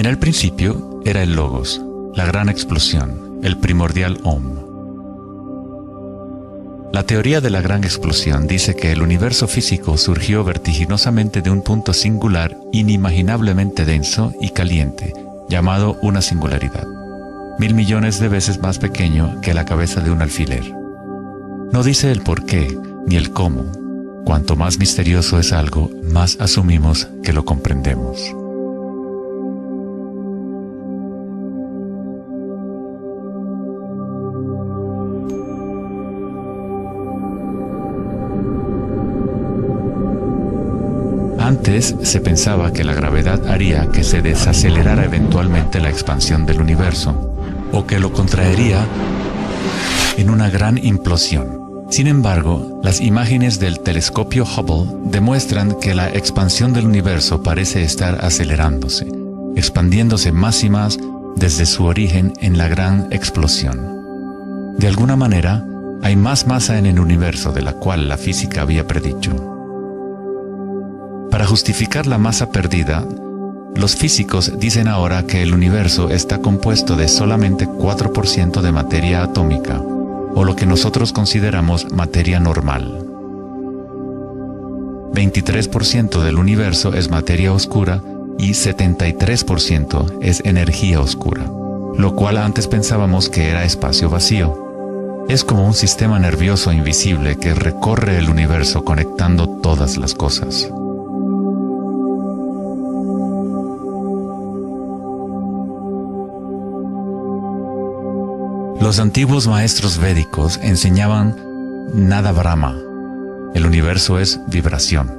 En el principio era el Logos, la gran explosión, el primordial Om. La teoría de la gran explosión dice que el universo físico surgió vertiginosamente de un punto singular inimaginablemente denso y caliente, llamado una singularidad, 1000 millones de veces más pequeño que la cabeza de un alfiler. No dice el por qué ni el cómo. Cuanto más misterioso es algo, más asumimos que lo comprendemos. Antes se pensaba que la gravedad haría que se desacelerara eventualmente la expansión del universo, o que lo contraería en una gran implosión. Sin embargo, las imágenes del telescopio Hubble demuestran que la expansión del universo parece estar acelerándose, expandiéndose más y más desde su origen en la gran explosión. De alguna manera, hay más masa en el universo de la cual la física había predicho. Para justificar la masa perdida, los físicos dicen ahora que el universo está compuesto de solamente 4% de materia atómica, o lo que nosotros consideramos materia normal. 23% del universo es materia oscura y 73% es energía oscura, lo cual antes pensábamos que era espacio vacío. Es como un sistema nervioso invisible que recorre el universo conectando todas las cosas. Los antiguos maestros védicos enseñaban Nada Brahma. El universo es vibración.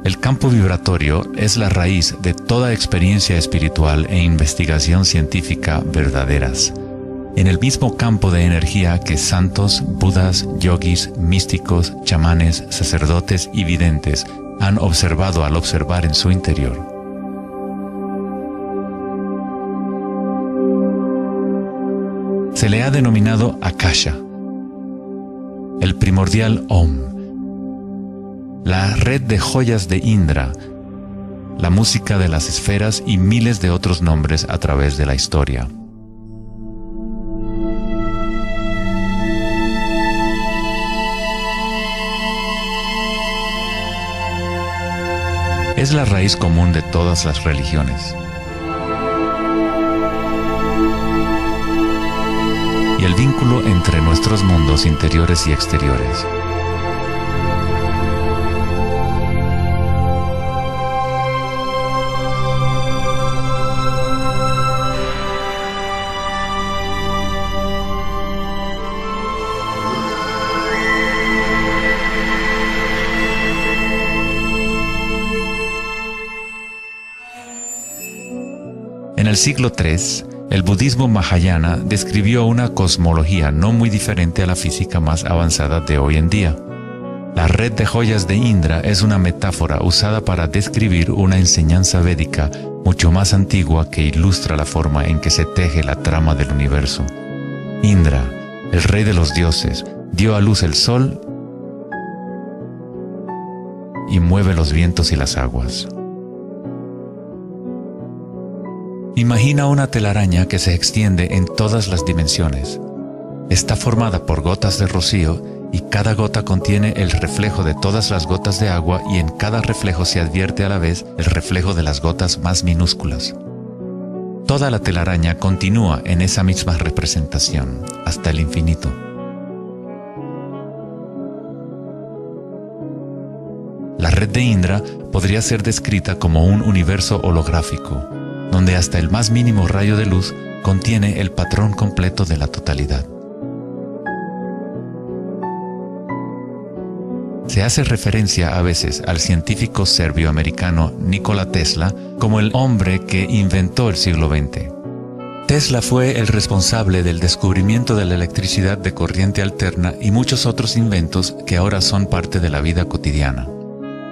El campo vibratorio es la raíz de toda experiencia espiritual e investigación científica verdaderas. En el mismo campo de energía que santos, budas, yogis, místicos, chamanes, sacerdotes y videntes han observado al observar en su interior. Se le ha denominado Akasha, el primordial Om, la red de joyas de Indra, la música de las esferas y miles de otros nombres a través de la historia. Es la raíz común de todas las religiones. Y el vínculo entre nuestros mundos interiores y exteriores. En el siglo III, el budismo Mahayana describió una cosmología no muy diferente a la física más avanzada de hoy en día. La red de joyas de Indra es una metáfora usada para describir una enseñanza védica mucho más antigua que ilustra la forma en que se teje la trama del universo. Indra, el rey de los dioses, dio a luz el sol y mueve los vientos y las aguas. Imagina una telaraña que se extiende en todas las dimensiones. Está formada por gotas de rocío y cada gota contiene el reflejo de todas las gotas de agua y en cada reflejo se advierte a la vez el reflejo de las gotas más minúsculas. Toda la telaraña continúa en esa misma representación, hasta el infinito. La red de Indra podría ser descrita como un universo holográfico, donde hasta el más mínimo rayo de luz contiene el patrón completo de la totalidad. Se hace referencia a veces al científico serbio-americano Nikola Tesla como el hombre que inventó el siglo XX. Tesla fue el responsable del descubrimiento de la electricidad de corriente alterna y muchos otros inventos que ahora son parte de la vida cotidiana.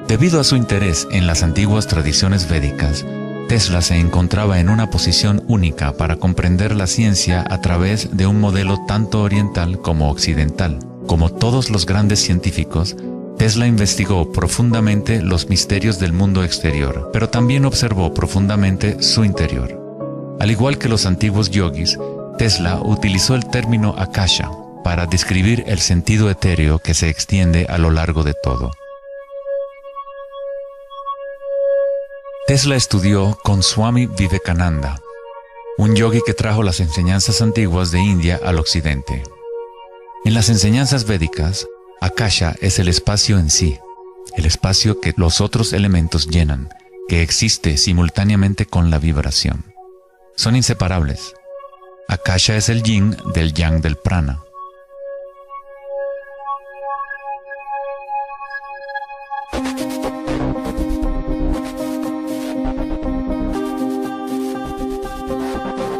Debido a su interés en las antiguas tradiciones védicas, Tesla se encontraba en una posición única para comprender la ciencia a través de un modelo tanto oriental como occidental. Como todos los grandes científicos, Tesla investigó profundamente los misterios del mundo exterior, pero también observó profundamente su interior. Al igual que los antiguos yogis, Tesla utilizó el término akasha para describir el sentido etéreo que se extiende a lo largo de todo. Tesla estudió con Swami Vivekananda, un yogi que trajo las enseñanzas antiguas de India al occidente. En las enseñanzas védicas, akasha es el espacio en sí, el espacio que los otros elementos llenan, que existe simultáneamente con la vibración. Son inseparables. Akasha es el yin del yang del prana.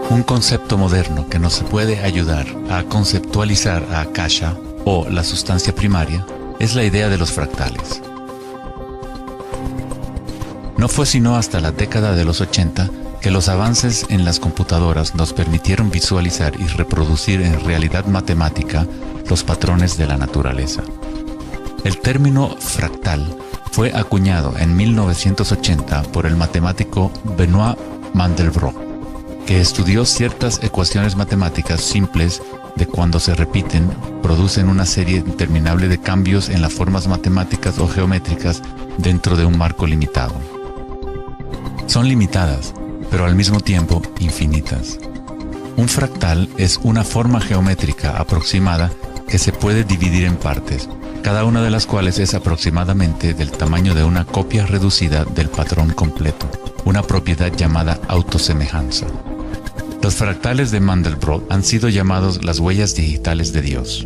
Un concepto moderno que nos puede ayudar a conceptualizar a Akasha, o la sustancia primaria, es la idea de los fractales. No fue sino hasta la década de los 80 que los avances en las computadoras nos permitieron visualizar y reproducir en realidad matemática los patrones de la naturaleza. El término fractal fue acuñado en 1980 por el matemático Benoit Mandelbrot, que estudió ciertas ecuaciones matemáticas simples de cuando se repiten, producen una serie interminable de cambios en las formas matemáticas o geométricas dentro de un marco limitado. Son limitadas, pero al mismo tiempo infinitas. Un fractal es una forma geométrica aproximada que se puede dividir en partes, cada una de las cuales es aproximadamente del tamaño de una copia reducida del patrón completo, una propiedad llamada autosemejanza. Los fractales de Mandelbrot han sido llamados las huellas digitales de Dios.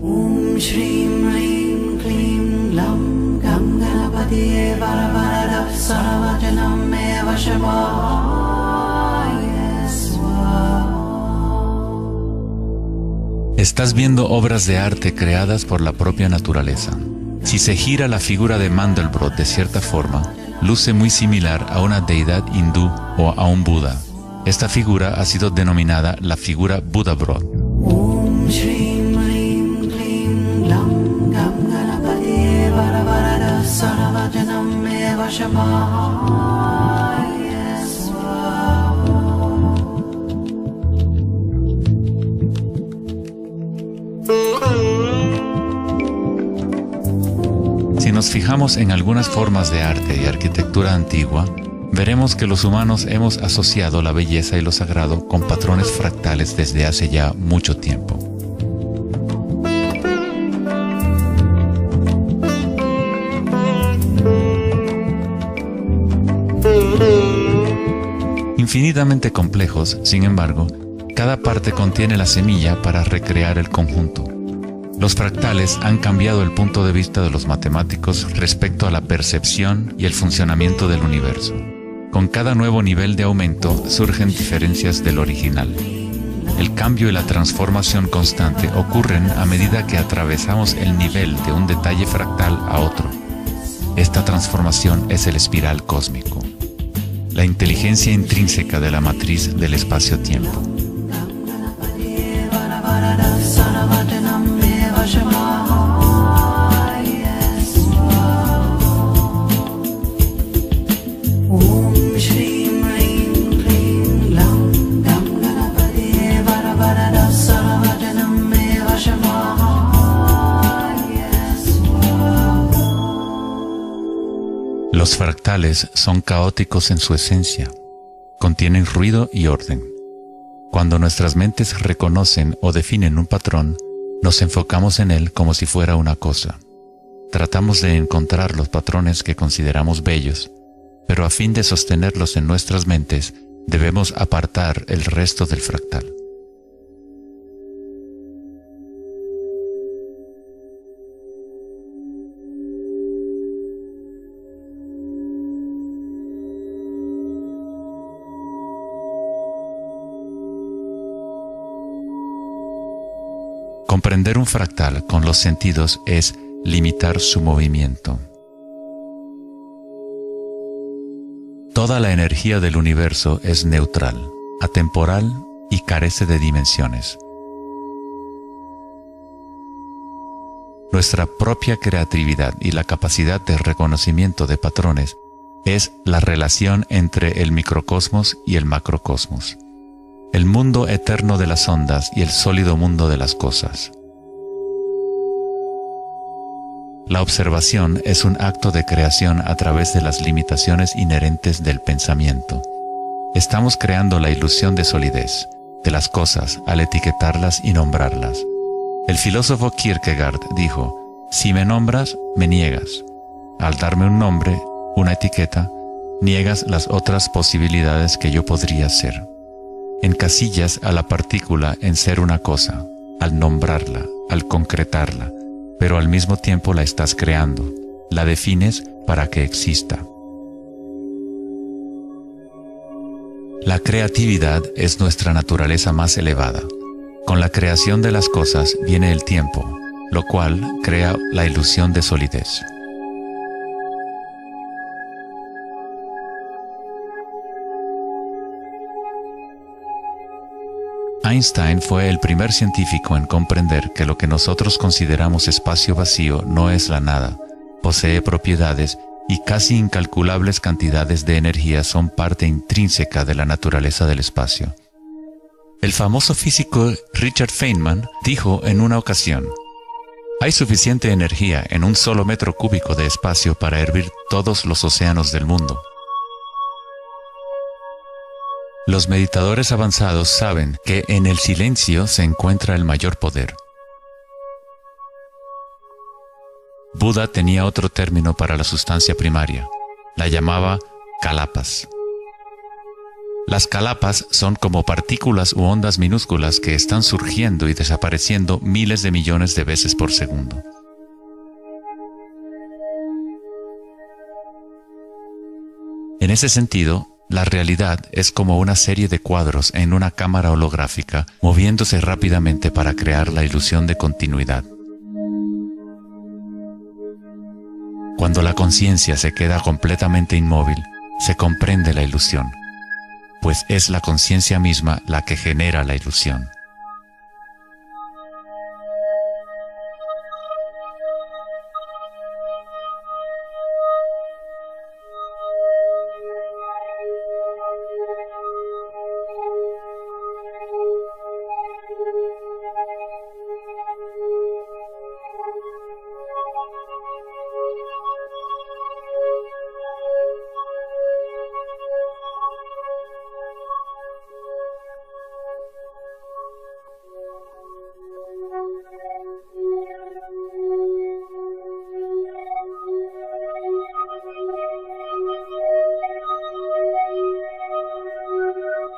Estás viendo obras de arte creadas por la propia naturaleza. Si se gira la figura de Mandelbrot de cierta forma, luce muy similar a una deidad hindú o a un Buda. Esta figura ha sido denominada la figura Buddha-Brot. Si nos fijamos en algunas formas de arte y arquitectura antigua, veremos que los humanos hemos asociado la belleza y lo sagrado con patrones fractales desde hace ya mucho tiempo. Infinitamente complejos, sin embargo, cada parte contiene la semilla para recrear el conjunto. Los fractales han cambiado el punto de vista de los matemáticos respecto a la percepción y el funcionamiento del universo. Con cada nuevo nivel de aumento surgen diferencias del original. El cambio y la transformación constante ocurren a medida que atravesamos el nivel de un detalle fractal a otro. Esta transformación es el espiral cósmico, la inteligencia intrínseca de la matriz del espacio-tiempo. Los fractales son caóticos en su esencia, contienen ruido y orden. Cuando nuestras mentes reconocen o definen un patrón, nos enfocamos en él como si fuera una cosa. Tratamos de encontrar los patrones que consideramos bellos, pero a fin de sostenerlos en nuestras mentes, debemos apartar el resto del fractal. Comprender un fractal con los sentidos es limitar su movimiento. Toda la energía del universo es neutral, atemporal y carece de dimensiones. Nuestra propia creatividad y la capacidad de reconocimiento de patrones es la relación entre el microcosmos y el macrocosmos. el mundo eterno de las ondas y el sólido mundo de las cosas. La observación es un acto de creación a través de las limitaciones inherentes del pensamiento. Estamos creando la ilusión de solidez de las cosas al etiquetarlas y nombrarlas. El filósofo Kierkegaard dijo: si me nombras, me niegas. Al darme un nombre, una etiqueta, niegas las otras posibilidades que yo podría ser. Encasillas a la partícula en ser una cosa, al nombrarla, al concretarla, pero al mismo tiempo la estás creando, la defines para que exista. La creatividad es nuestra naturaleza más elevada. Con la creación de las cosas viene el tiempo, lo cual crea la ilusión de solidez. Einstein fue el primer científico en comprender que lo que nosotros consideramos espacio vacío no es la nada, posee propiedades y casi incalculables cantidades de energía son parte intrínseca de la naturaleza del espacio. El famoso físico Richard Feynman dijo en una ocasión: hay suficiente energía en un solo metro cúbico de espacio para hervir todos los océanos del mundo. Los meditadores avanzados saben que en el silencio se encuentra el mayor poder. Buda tenía otro término para la sustancia primaria. La llamaba kalapas. Las kalapas son como partículas u ondas minúsculas que están surgiendo y desapareciendo miles de millones de veces por segundo. En ese sentido, la realidad es como una serie de cuadros en una cámara holográfica moviéndose rápidamente para crear la ilusión de continuidad. Cuando la conciencia se queda completamente inmóvil, se comprende la ilusión, pues es la conciencia misma la que genera la ilusión.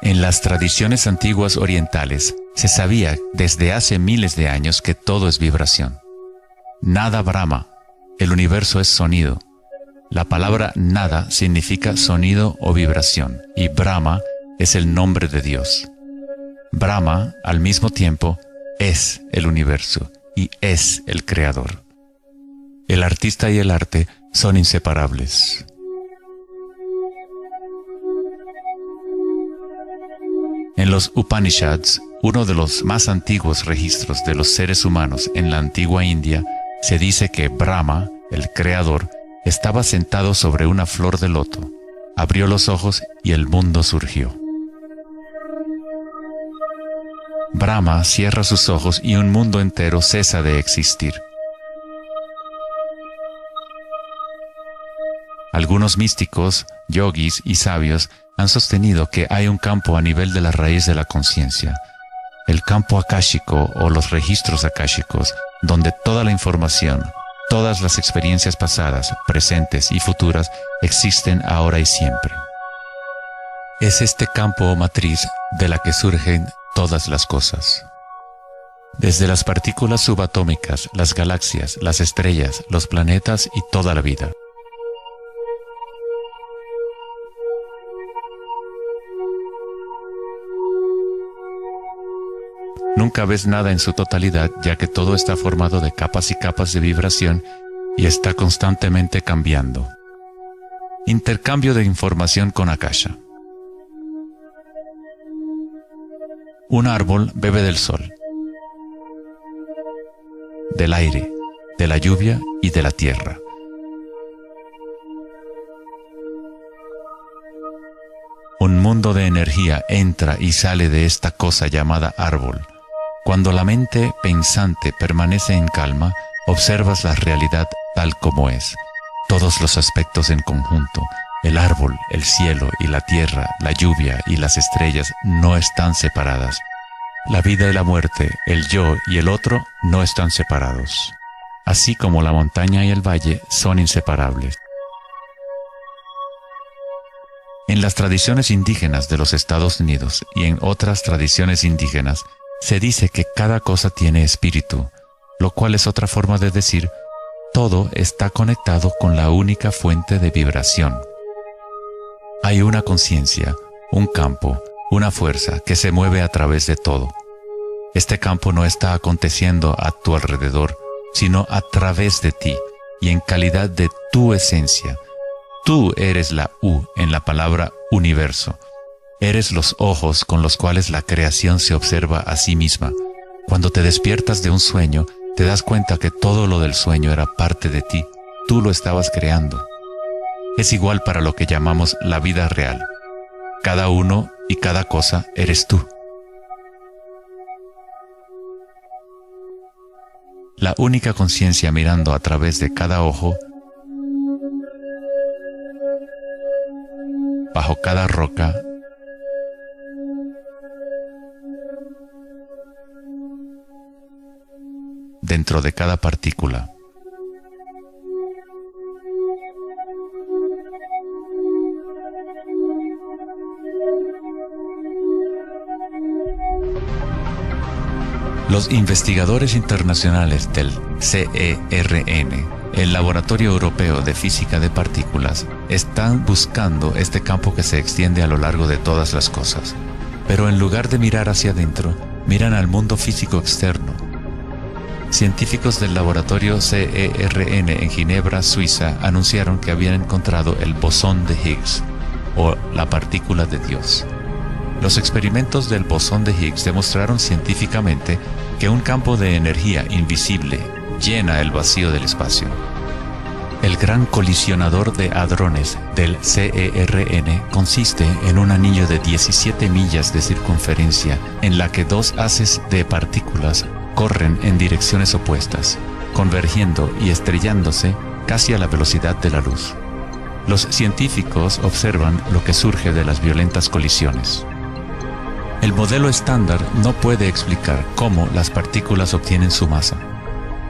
En las tradiciones antiguas orientales se sabía desde hace miles de años que todo es vibración. Nada Brahma, el universo es sonido. La palabra nada significa sonido o vibración y Brahma es el nombre de Dios. Brahma, al mismo tiempo, es el universo y es el creador. El artista y el arte son inseparables. En los Upanishads, uno de los más antiguos registros de los seres humanos en la antigua India, se dice que Brahma, el creador, estaba sentado sobre una flor de loto, abrió los ojos y el mundo surgió. Brahma cierra sus ojos y un mundo entero cesa de existir. Algunos místicos, yogis y sabios han sostenido que hay un campo a nivel de la raíz de la conciencia, el campo akáshico o los registros akáshicos, donde toda la información, todas las experiencias pasadas, presentes y futuras existen ahora y siempre. Es este campo o matriz de la que surgen todas las cosas. Desde las partículas subatómicas, las galaxias, las estrellas, los planetas y toda la vida. Nunca ves nada en su totalidad, ya que todo está formado de capas y capas de vibración y está constantemente cambiando. Intercambio de información con Akasha. Un árbol bebe del sol, del aire, de la lluvia y de la tierra. Un Un mundo de energía entra y sale de esta cosa llamada árbol. Cuando la mente pensante permanece en calma, observas la realidad tal como es. Todos los aspectos en conjunto, el árbol, el cielo y la tierra, la lluvia y las estrellas no están separadas. La vida y la muerte, el yo y el otro no están separados. Así como la montaña y el valle son inseparables. En las tradiciones indígenas de los Estados Unidos y en otras tradiciones indígenas, se dice que cada cosa tiene espíritu, lo cual es otra forma de decir, todo está conectado con la única fuente de vibración. Hay una conciencia, un campo, una fuerza que se mueve a través de todo. Este campo no está aconteciendo a tu alrededor, sino a través de ti y en calidad de tu esencia. Tú eres la U en la palabra universo. Eres los ojos con los cuales la creación se observa a sí misma. Cuando te despiertas de un sueño, te das cuenta que todo lo del sueño era parte de ti. Tú lo estabas creando. Es igual para lo que llamamos la vida real. Cada uno y cada cosa eres tú. La única conciencia mirando a través de cada ojo, bajo cada roca, dentro de cada partícula. Los investigadores internacionales del CERN, el Laboratorio Europeo de Física de Partículas, están buscando este campo que se extiende a lo largo de todas las cosas. Pero en lugar de mirar hacia adentro, miran al mundo físico externo. Científicos del laboratorio CERN en Ginebra, Suiza, anunciaron que habían encontrado el bosón de Higgs, o la partícula de Dios. Los experimentos del bosón de Higgs demostraron científicamente que un campo de energía invisible llena el vacío del espacio. El gran colisionador de hadrones del CERN consiste en un anillo de 17 millas de circunferencia en la que dos haces de partículas corren en direcciones opuestas, convergiendo y estrellándose casi a la velocidad de la luz. Los científicos observan lo que surge de las violentas colisiones. El modelo estándar no puede explicar cómo las partículas obtienen su masa.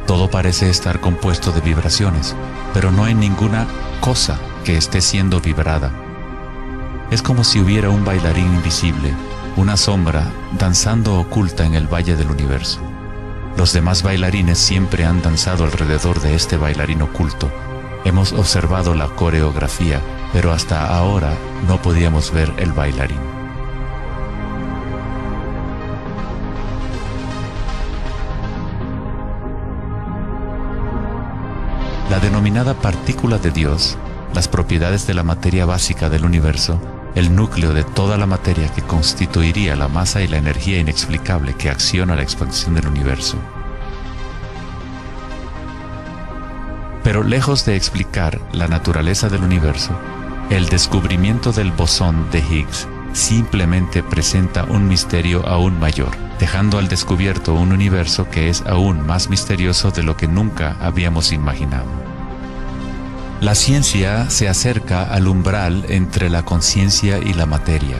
Todo parece estar compuesto de vibraciones, pero no hay ninguna cosa que esté siendo vibrada. Es como si hubiera un bailarín invisible, una sombra, danzando oculta en el valle del universo. Los demás bailarines siempre han danzado alrededor de este bailarín oculto. Hemos observado la coreografía, pero hasta ahora no podíamos ver el bailarín. La denominada partícula de Dios, las propiedades de la materia básica del universo, el núcleo de toda la materia que constituiría la masa y la energía inexplicable que acciona la expansión del universo. Pero lejos de explicar la naturaleza del universo, el descubrimiento del bosón de Higgs simplemente presenta un misterio aún mayor, dejando al descubierto un universo que es aún más misterioso de lo que nunca habíamos imaginado. La ciencia se acerca al umbral entre la conciencia y la materia.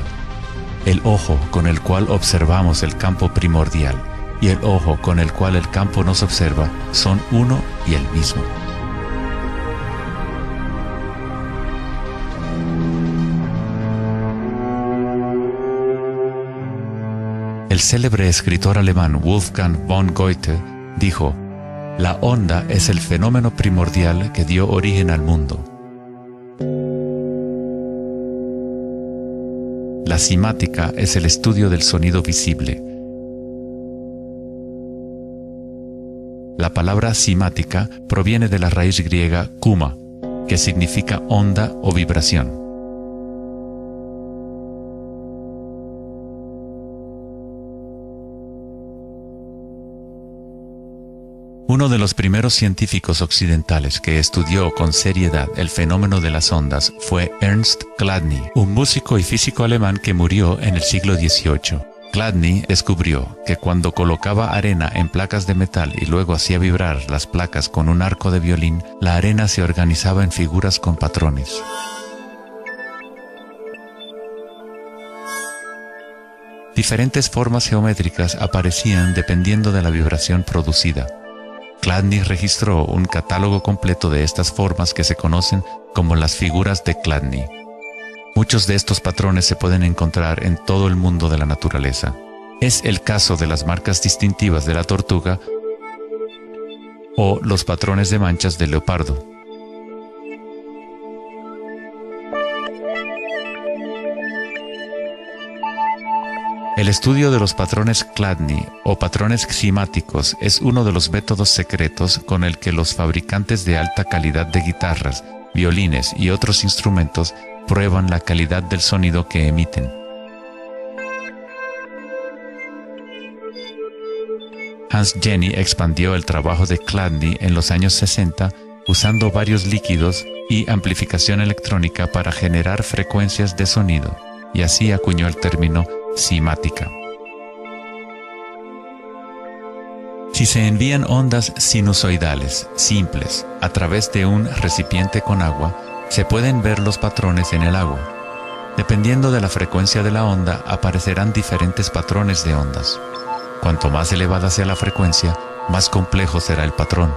El ojo con el cual observamos el campo primordial y el ojo con el cual el campo nos observa son uno y el mismo. El célebre escritor alemán Wolfgang von Goethe dijo: "La onda es el fenómeno primordial que dio origen al mundo". La cimática es el estudio del sonido visible. La palabra cimática proviene de la raíz griega kuma, que significa onda o vibración. Uno de los primeros científicos occidentales que estudió con seriedad el fenómeno de las ondas fue Ernst Chladni, un músico y físico alemán que murió en el siglo XVIII. Chladni descubrió que cuando colocaba arena en placas de metal y luego hacía vibrar las placas con un arco de violín, la arena se organizaba en figuras con patrones. Diferentes formas geométricas aparecían dependiendo de la vibración producida. Chladni registró un catálogo completo de estas formas que se conocen como las figuras de Chladni. Muchos de estos patrones se pueden encontrar en todo el mundo de la naturaleza. Es el caso de las marcas distintivas de la tortuga o los patrones de manchas del leopardo. El estudio de los patrones Chladni o patrones ximáticos es uno de los métodos secretos con el que los fabricantes de alta calidad de guitarras, violines y otros instrumentos prueban la calidad del sonido que emiten. Hans Jenny expandió el trabajo de Chladni en los años 60 usando varios líquidos y amplificación electrónica para generar frecuencias de sonido, y así acuñó el término cimática. Si se envían ondas sinusoidales simples a través de un recipiente con agua, se pueden ver los patrones en el agua. Dependiendo de la frecuencia de la onda, aparecerán diferentes patrones de ondas. Cuanto más elevada sea la frecuencia, más complejo será el patrón.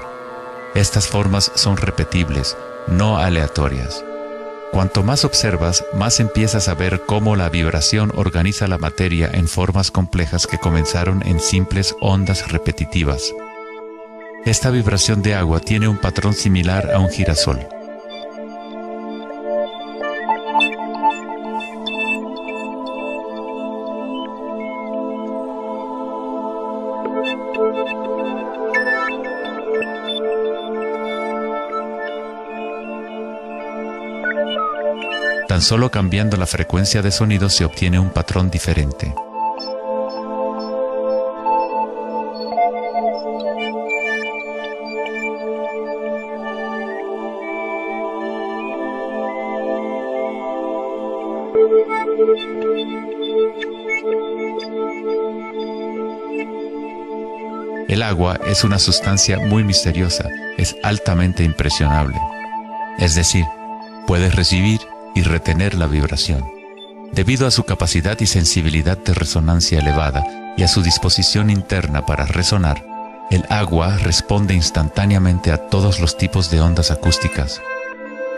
Estas formas son repetibles, no aleatorias. Cuanto más observas, más empiezas a ver cómo la vibración organiza la materia en formas complejas que comenzaron en simples ondas repetitivas. Esta vibración de agua tiene un patrón similar a un girasol. Tan solo cambiando la frecuencia de sonido se obtiene un patrón diferente. El agua es una sustancia muy misteriosa, es altamente impresionable. Es decir, puede recibir y retener la vibración. Debido a su capacidad y sensibilidad de resonancia elevada y a su disposición interna para resonar, el agua responde instantáneamente a todos los tipos de ondas acústicas.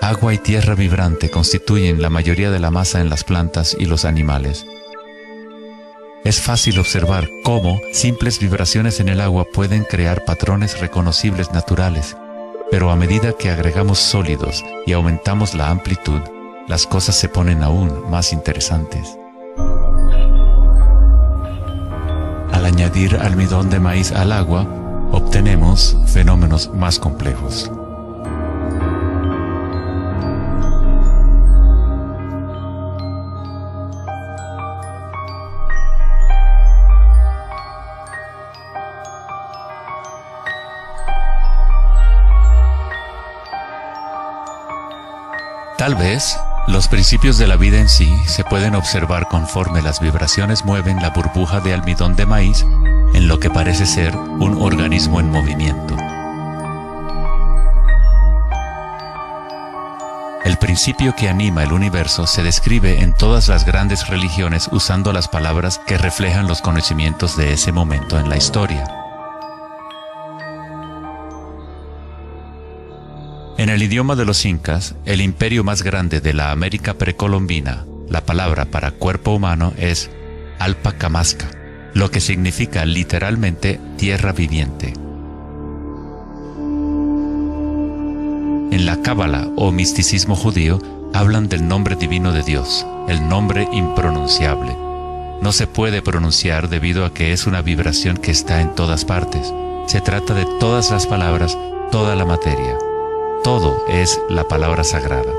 Agua y tierra vibrante constituyen la mayoría de la masa en las plantas y los animales. Es fácil observar cómo simples vibraciones en el agua pueden crear patrones reconocibles naturales, pero a medida que agregamos sólidos y aumentamos la amplitud, las cosas se ponen aún más interesantes. Al añadir almidón de maíz al agua, obtenemos fenómenos más complejos. Tal vez, los principios de la vida en sí se pueden observar conforme las vibraciones mueven la burbuja de almidón de maíz en lo que parece ser un organismo en movimiento. El principio que anima el universo se describe en todas las grandes religiones usando las palabras que reflejan los conocimientos de ese momento en la historia. En el idioma de los incas, el imperio más grande de la América precolombina, la palabra para cuerpo humano es Alpacamasca, lo que significa literalmente tierra viviente. En la Cábala o misticismo judío, hablan del nombre divino de Dios, el nombre impronunciable. No se puede pronunciar debido a que es una vibración que está en todas partes. Se trata de todas las palabras, toda la materia. Todo es la palabra sagrada.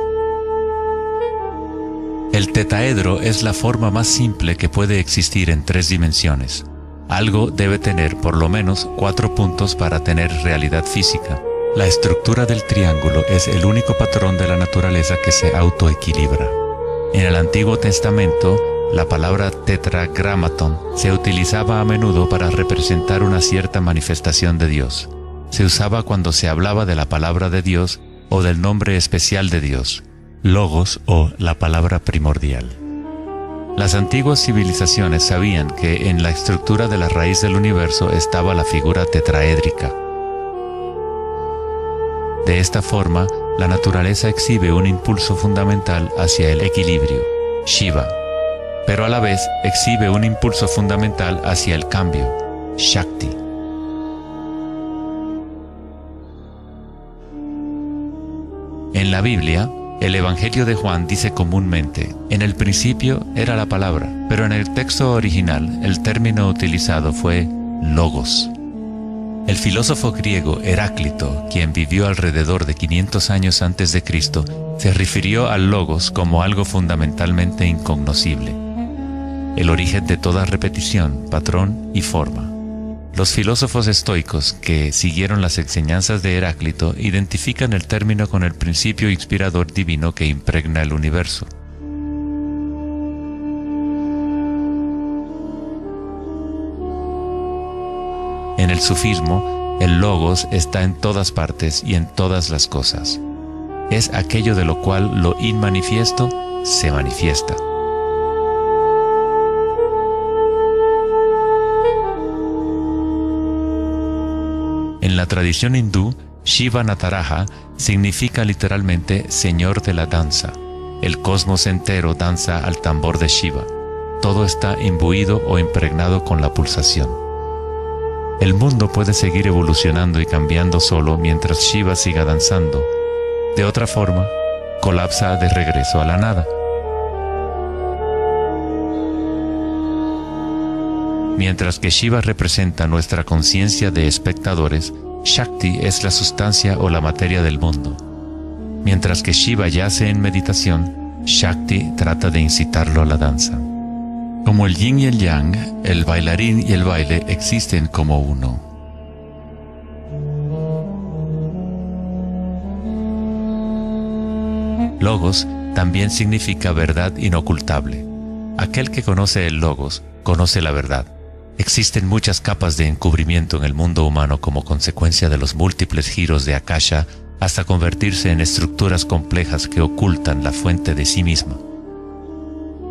El tetaedro es la forma más simple que puede existir en 3 dimensiones. Algo debe tener por lo menos 4 puntos para tener realidad física. La estructura del triángulo es el único patrón de la naturaleza que se autoequilibra. En el Antiguo Testamento, la palabra tetragrámaton se utilizaba a menudo para representar una cierta manifestación de Dios. Se usaba cuando se hablaba de la palabra de Dios o del nombre especial de Dios, logos o la palabra primordial. Las antiguas civilizaciones sabían que en la estructura de la raíz del universo estaba la figura tetraédrica. De esta forma, la naturaleza exhibe un impulso fundamental hacia el equilibrio, Shiva, pero a la vez exhibe un impulso fundamental hacia el cambio, Shakti. En la Biblia, el Evangelio de Juan dice comúnmente, en el principio era la palabra, pero en el texto original el término utilizado fue logos. El filósofo griego Heráclito, quien vivió alrededor de 500 años antes de Cristo, se refirió al logos como algo fundamentalmente incognoscible, el origen de toda repetición, patrón y forma. Los filósofos estoicos que siguieron las enseñanzas de Heráclito identifican el término con el principio inspirador divino que impregna el universo. En el sufismo, el logos está en todas partes y en todas las cosas. Es aquello de lo cual lo inmanifiesto se manifiesta. En la tradición hindú, Shiva Nataraja significa literalmente Señor de la danza. El cosmos entero danza al tambor de Shiva. Todo está imbuido o impregnado con la pulsación. El mundo puede seguir evolucionando y cambiando solo mientras Shiva siga danzando. De otra forma, colapsa de regreso a la nada. Mientras que Shiva representa nuestra conciencia de espectadores, Shakti es la sustancia o la materia del mundo. Mientras que Shiva yace en meditación, Shakti trata de incitarlo a la danza. Como el yin y el yang, el bailarín y el baile existen como uno. Logos también significa verdad inocultable. Aquel que conoce el logos, conoce la verdad. Existen muchas capas de encubrimiento en el mundo humano como consecuencia de los múltiples giros de Akasha hasta convertirse en estructuras complejas que ocultan la fuente de sí misma.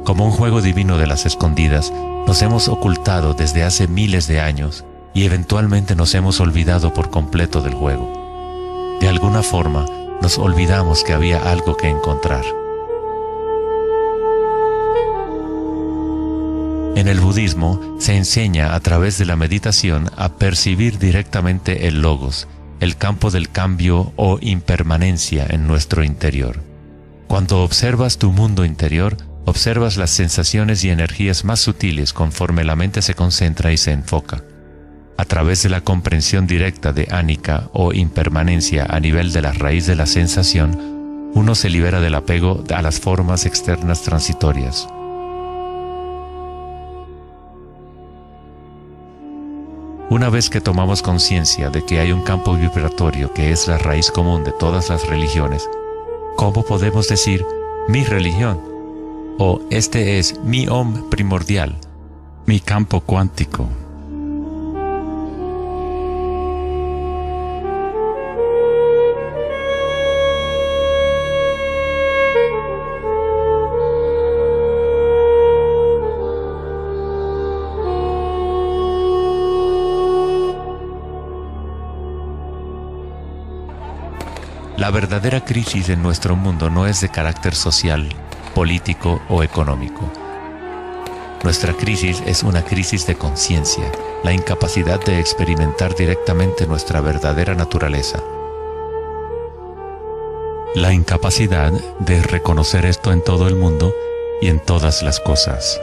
Como un juego divino de las escondidas, nos hemos ocultado desde hace miles de años y eventualmente nos hemos olvidado por completo del juego. De alguna forma, nos olvidamos que había algo que encontrar. En el budismo se enseña a través de la meditación a percibir directamente el logos, el campo del cambio o impermanencia en nuestro interior. Cuando observas tu mundo interior, observas las sensaciones y energías más sutiles conforme la mente se concentra y se enfoca. A través de la comprensión directa de anicca o impermanencia a nivel de la raíz de la sensación, uno se libera del apego a las formas externas transitorias. Una vez que tomamos conciencia de que hay un campo vibratorio que es la raíz común de todas las religiones, ¿cómo podemos decir mi religión? O este es mi Om primordial, mi campo cuántico. La verdadera crisis en nuestro mundo no es de carácter social, político o económico. Nuestra crisis es una crisis de conciencia, la incapacidad de experimentar directamente nuestra verdadera naturaleza. La incapacidad de reconocer esto en todo el mundo y en todas las cosas.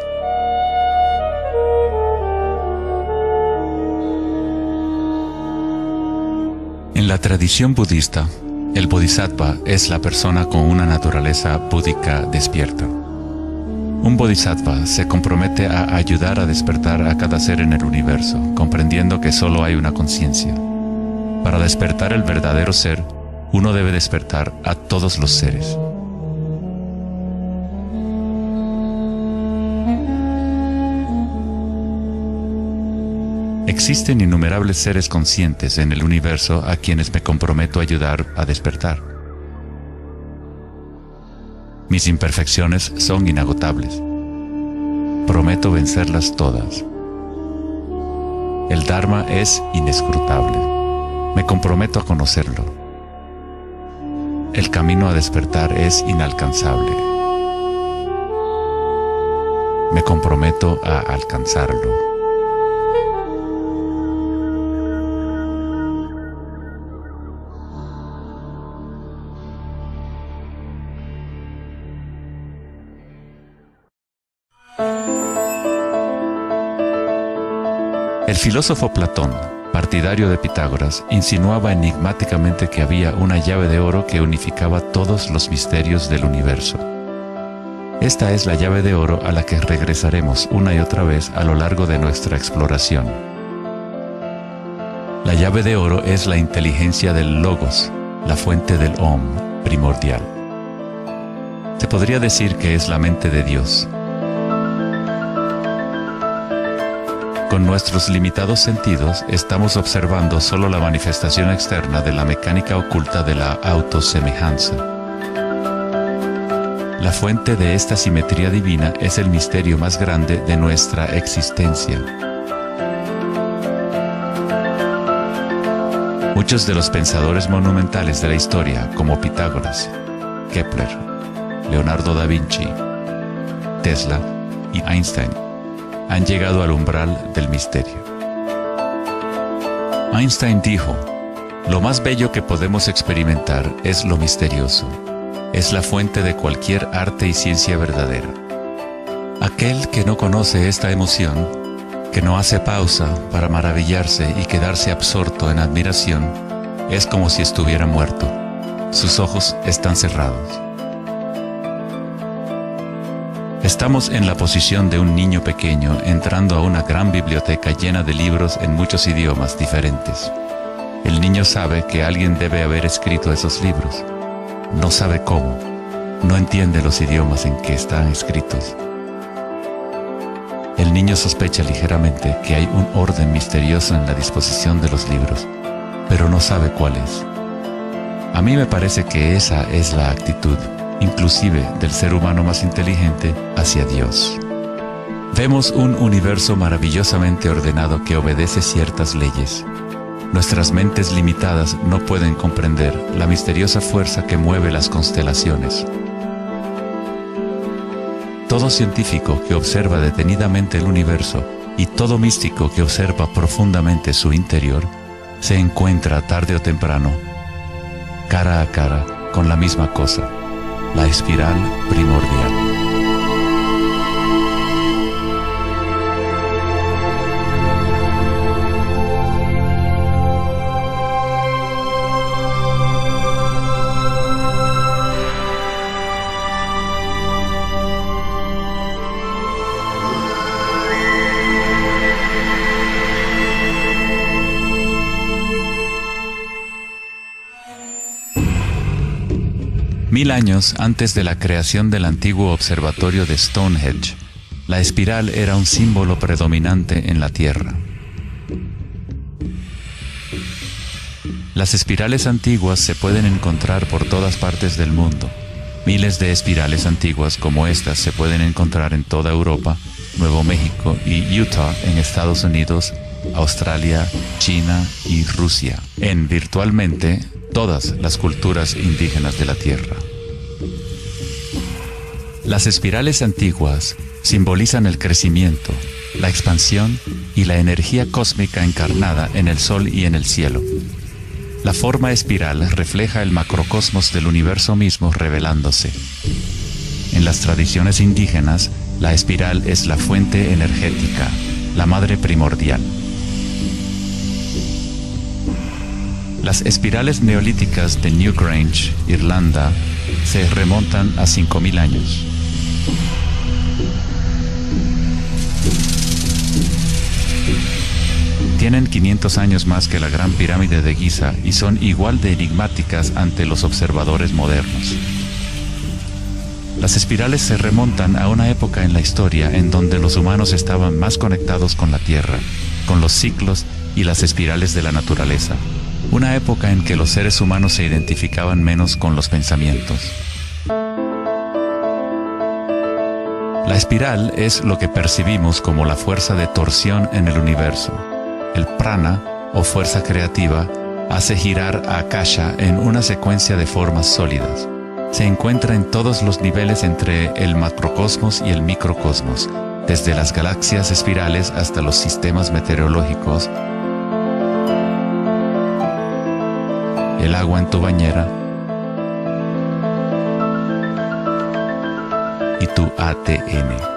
En la tradición budista, el bodhisattva es la persona con una naturaleza búdica despierta. Un bodhisattva se compromete a ayudar a despertar a cada ser en el universo, comprendiendo que solo hay una conciencia. Para despertar el verdadero ser, uno debe despertar a todos los seres. Existen innumerables seres conscientes en el universo a quienes me comprometo a ayudar a despertar. Mis imperfecciones son inagotables. Prometo vencerlas todas. El Dharma es inescrutable. Me comprometo a conocerlo. El camino a despertar es inalcanzable. Me comprometo a alcanzarlo. El filósofo Platón, partidario de Pitágoras, insinuaba enigmáticamente que había una llave de oro que unificaba todos los misterios del universo. Esta es la llave de oro a la que regresaremos una y otra vez a lo largo de nuestra exploración. La llave de oro es la inteligencia del Logos, la fuente del Om primordial. Se podría decir que es la mente de Dios. Con nuestros limitados sentidos, estamos observando solo la manifestación externa de la mecánica oculta de la autosemejanza. La fuente de esta simetría divina es el misterio más grande de nuestra existencia. Muchos de los pensadores monumentales de la historia, como Pitágoras, Kepler, Leonardo da Vinci, Tesla y Einstein, han llegado al umbral del misterio. Einstein dijo: "Lo más bello que podemos experimentar es lo misterioso. Es la fuente de cualquier arte y ciencia verdadera". Aquel que no conoce esta emoción, que no hace pausa para maravillarse y quedarse absorto en admiración, es como si estuviera muerto. Sus ojos están cerrados. Estamos en la posición de un niño pequeño entrando a una gran biblioteca llena de libros en muchos idiomas diferentes. El niño sabe que alguien debe haber escrito esos libros. No sabe cómo. No entiende los idiomas en que están escritos. El niño sospecha ligeramente que hay un orden misterioso en la disposición de los libros, pero no sabe cuál es. A mí me parece que esa es la actitud, inclusive del ser humano más inteligente, hacia Dios. Vemos un universo maravillosamente ordenado que obedece ciertas leyes. Nuestras mentes limitadas no pueden comprender la misteriosa fuerza que mueve las constelaciones. Todo científico que observa detenidamente el universo y todo místico que observa profundamente su interior, se encuentra tarde o temprano, cara a cara, con la misma cosa: la espiral primordial. Mil años antes de la creación del antiguo observatorio de Stonehenge, la espiral era un símbolo predominante en la Tierra. Las espirales antiguas se pueden encontrar por todas partes del mundo. Miles de espirales antiguas como estas se pueden encontrar en toda Europa, Nuevo México y Utah en Estados Unidos, Australia, China y Rusia, en virtualmente todas las culturas indígenas de la Tierra. Las espirales antiguas simbolizan el crecimiento, la expansión y la energía cósmica encarnada en el Sol y en el cielo. La forma espiral refleja el macrocosmos del universo mismo revelándose. En las tradiciones indígenas, la espiral es la fuente energética, la madre primordial. Las espirales neolíticas de Newgrange, Irlanda, se remontan a 5000 años. 500 años más que la Gran Pirámide de Giza y son igual de enigmáticas ante los observadores modernos. Las espirales se remontan a una época en la historia en donde los humanos estaban más conectados con la Tierra, con los ciclos y las espirales de la naturaleza. Una época en que los seres humanos se identificaban menos con los pensamientos. La espiral es lo que percibimos como la fuerza de torsión en el universo. El prana, o fuerza creativa, hace girar a Akasha en una secuencia de formas sólidas. Se encuentra en todos los niveles entre el macrocosmos y el microcosmos, desde las galaxias espirales hasta los sistemas meteorológicos, el agua en tu bañera y tu ATM.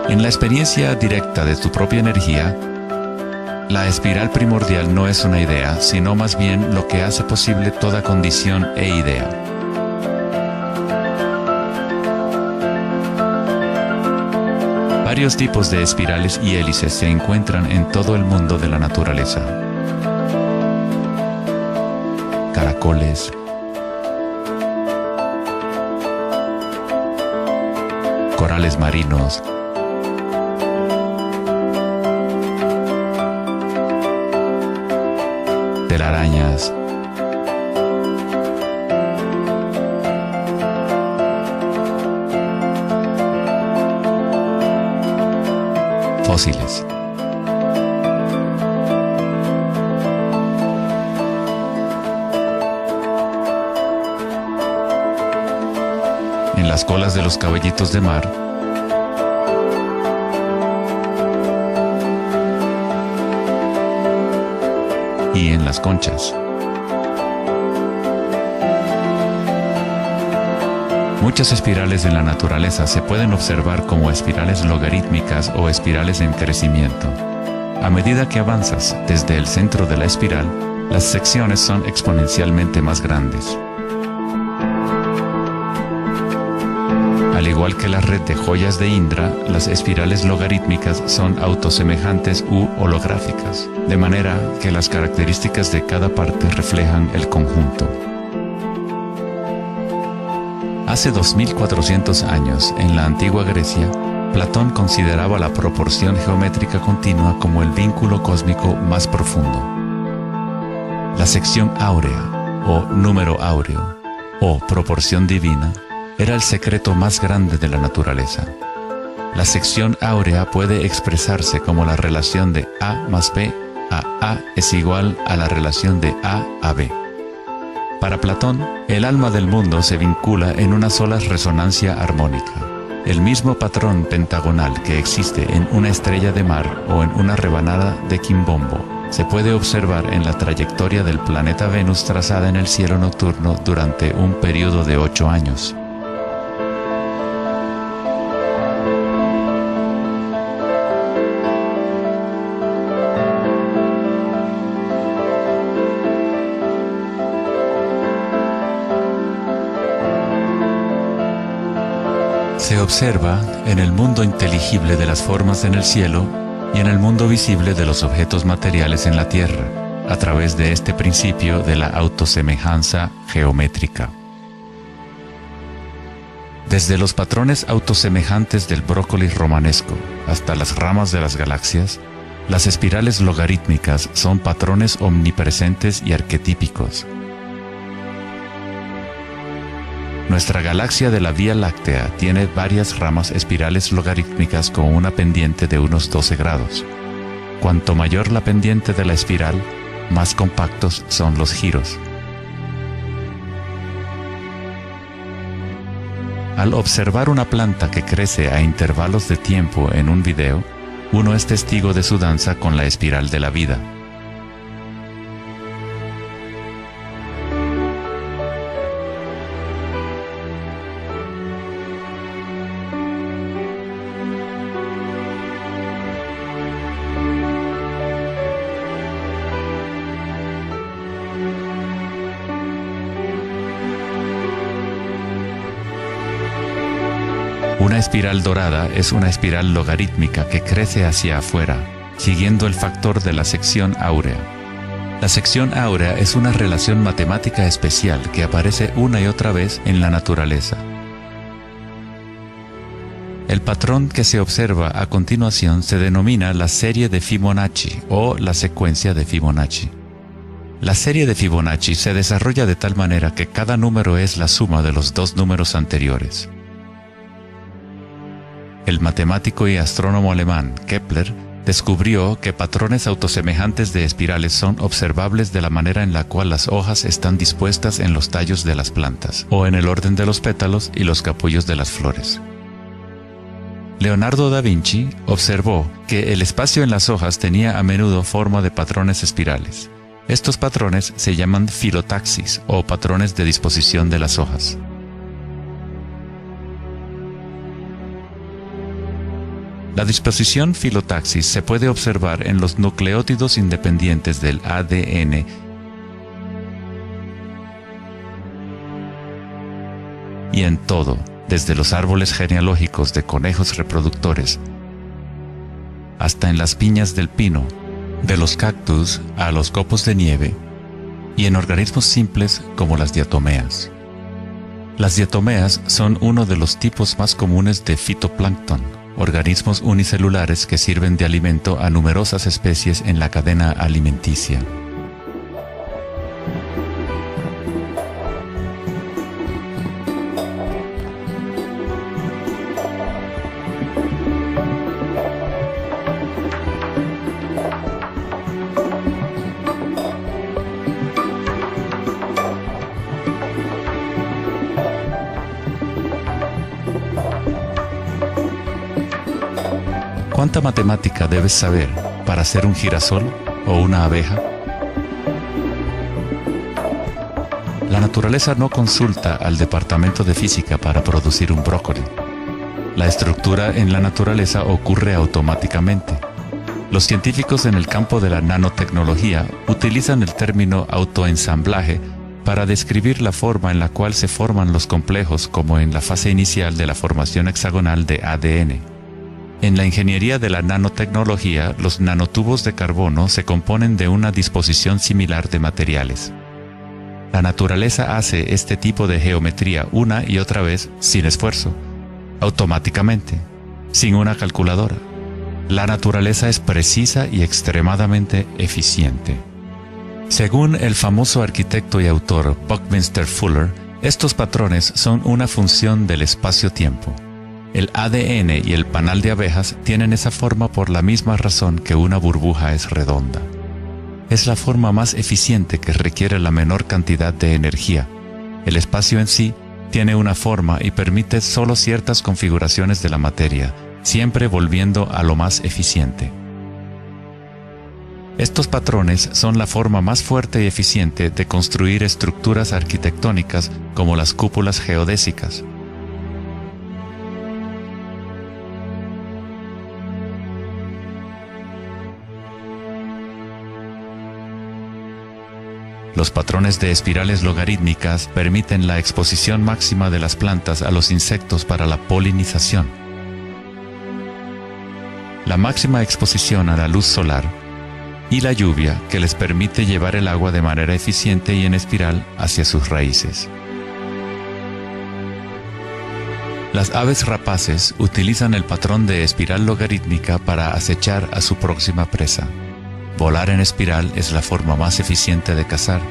En la experiencia directa de tu propia energía, la espiral primordial no es una idea, sino más bien lo que hace posible toda condición e idea. Varios tipos de espirales y hélices se encuentran en todo el mundo de la naturaleza. Caracoles, corales marinos, telarañas, fósiles. En las colas de los caballitos de mar, y en las conchas. Muchas espirales en la naturaleza se pueden observar como espirales logarítmicas o espirales en crecimiento. A medida que avanzas desde el centro de la espiral, las secciones son exponencialmente más grandes. Al igual que la red de joyas de Indra, las espirales logarítmicas son autosemejantes u holográficas, de manera que las características de cada parte reflejan el conjunto. Hace 2400 años, en la antigua Grecia, Platón consideraba la proporción geométrica continua como el vínculo cósmico más profundo. La sección áurea, o número áureo, o proporción divina, era el secreto más grande de la naturaleza. La sección áurea puede expresarse como la relación de A más B a A es igual a la relación de A a B. Para Platón, el alma del mundo se vincula en una sola resonancia armónica. El mismo patrón pentagonal que existe en una estrella de mar o en una rebanada de quimbombo se puede observar en la trayectoria del planeta Venus trazada en el cielo nocturno durante un periodo de 8 años. Se observa en el mundo inteligible de las formas en el cielo y en el mundo visible de los objetos materiales en la tierra, a través de este principio de la autosemejanza geométrica. Desde los patrones autosemejantes del brócoli romanesco hasta las ramas de las galaxias, las espirales logarítmicas son patrones omnipresentes y arquetípicos. Nuestra galaxia de la Vía Láctea tiene varias ramas espirales logarítmicas con una pendiente de unos 12 grados. Cuanto mayor la pendiente de la espiral, más compactos son los giros. Al observar una planta que crece a intervalos de tiempo en un video, uno es testigo de su danza con la espiral de la vida. Una espiral dorada es una espiral logarítmica que crece hacia afuera, siguiendo el factor de la sección áurea. La sección áurea es una relación matemática especial que aparece una y otra vez en la naturaleza. El patrón que se observa a continuación se denomina la serie de Fibonacci o la secuencia de Fibonacci. La serie de Fibonacci se desarrolla de tal manera que cada número es la suma de los dos números anteriores. El matemático y astrónomo alemán Kepler descubrió que patrones autosemejantes de espirales son observables de la manera en la cual las hojas están dispuestas en los tallos de las plantas, o en el orden de los pétalos y los capullos de las flores. Leonardo da Vinci observó que el espacio en las hojas tenía a menudo forma de patrones espirales. Estos patrones se llaman filotaxis o patrones de disposición de las hojas. La disposición filotaxis se puede observar en los nucleótidos independientes del ADN y en todo, desde los árboles genealógicos de conejos reproductores hasta en las piñas del pino, de los cactus a los copos de nieve, y en organismos simples como las diatomeas. Las diatomeas son uno de los tipos más comunes de fitoplancton, organismos unicelulares que sirven de alimento a numerosas especies en la cadena alimenticia. ¿Cuánta matemática debes saber para ser un girasol o una abeja? La naturaleza no consulta al departamento de física para producir un brócoli. La estructura en la naturaleza ocurre automáticamente. Los científicos en el campo de la nanotecnología utilizan el término autoensamblaje para describir la forma en la cual se forman los complejos, como en la fase inicial de la formación hexagonal de ADN. En la ingeniería de la nanotecnología, los nanotubos de carbono se componen de una disposición similar de materiales. La naturaleza hace este tipo de geometría una y otra vez sin esfuerzo, automáticamente, sin una calculadora. La naturaleza es precisa y extremadamente eficiente. Según el famoso arquitecto y autor Buckminster Fuller, estos patrones son una función del espacio-tiempo. El ADN y el panal de abejas tienen esa forma por la misma razón que una burbuja es redonda. Es la forma más eficiente que requiere la menor cantidad de energía. El espacio en sí tiene una forma y permite solo ciertas configuraciones de la materia, siempre volviendo a lo más eficiente. Estos patrones son la forma más fuerte y eficiente de construir estructuras arquitectónicas como las cúpulas geodésicas. Los patrones de espirales logarítmicas permiten la exposición máxima de las plantas a los insectos para la polinización. La máxima exposición a la luz solar y la lluvia que les permite llevar el agua de manera eficiente y en espiral hacia sus raíces. Las aves rapaces utilizan el patrón de espiral logarítmica para acechar a su próxima presa. Volar en espiral es la forma más eficiente de cazar.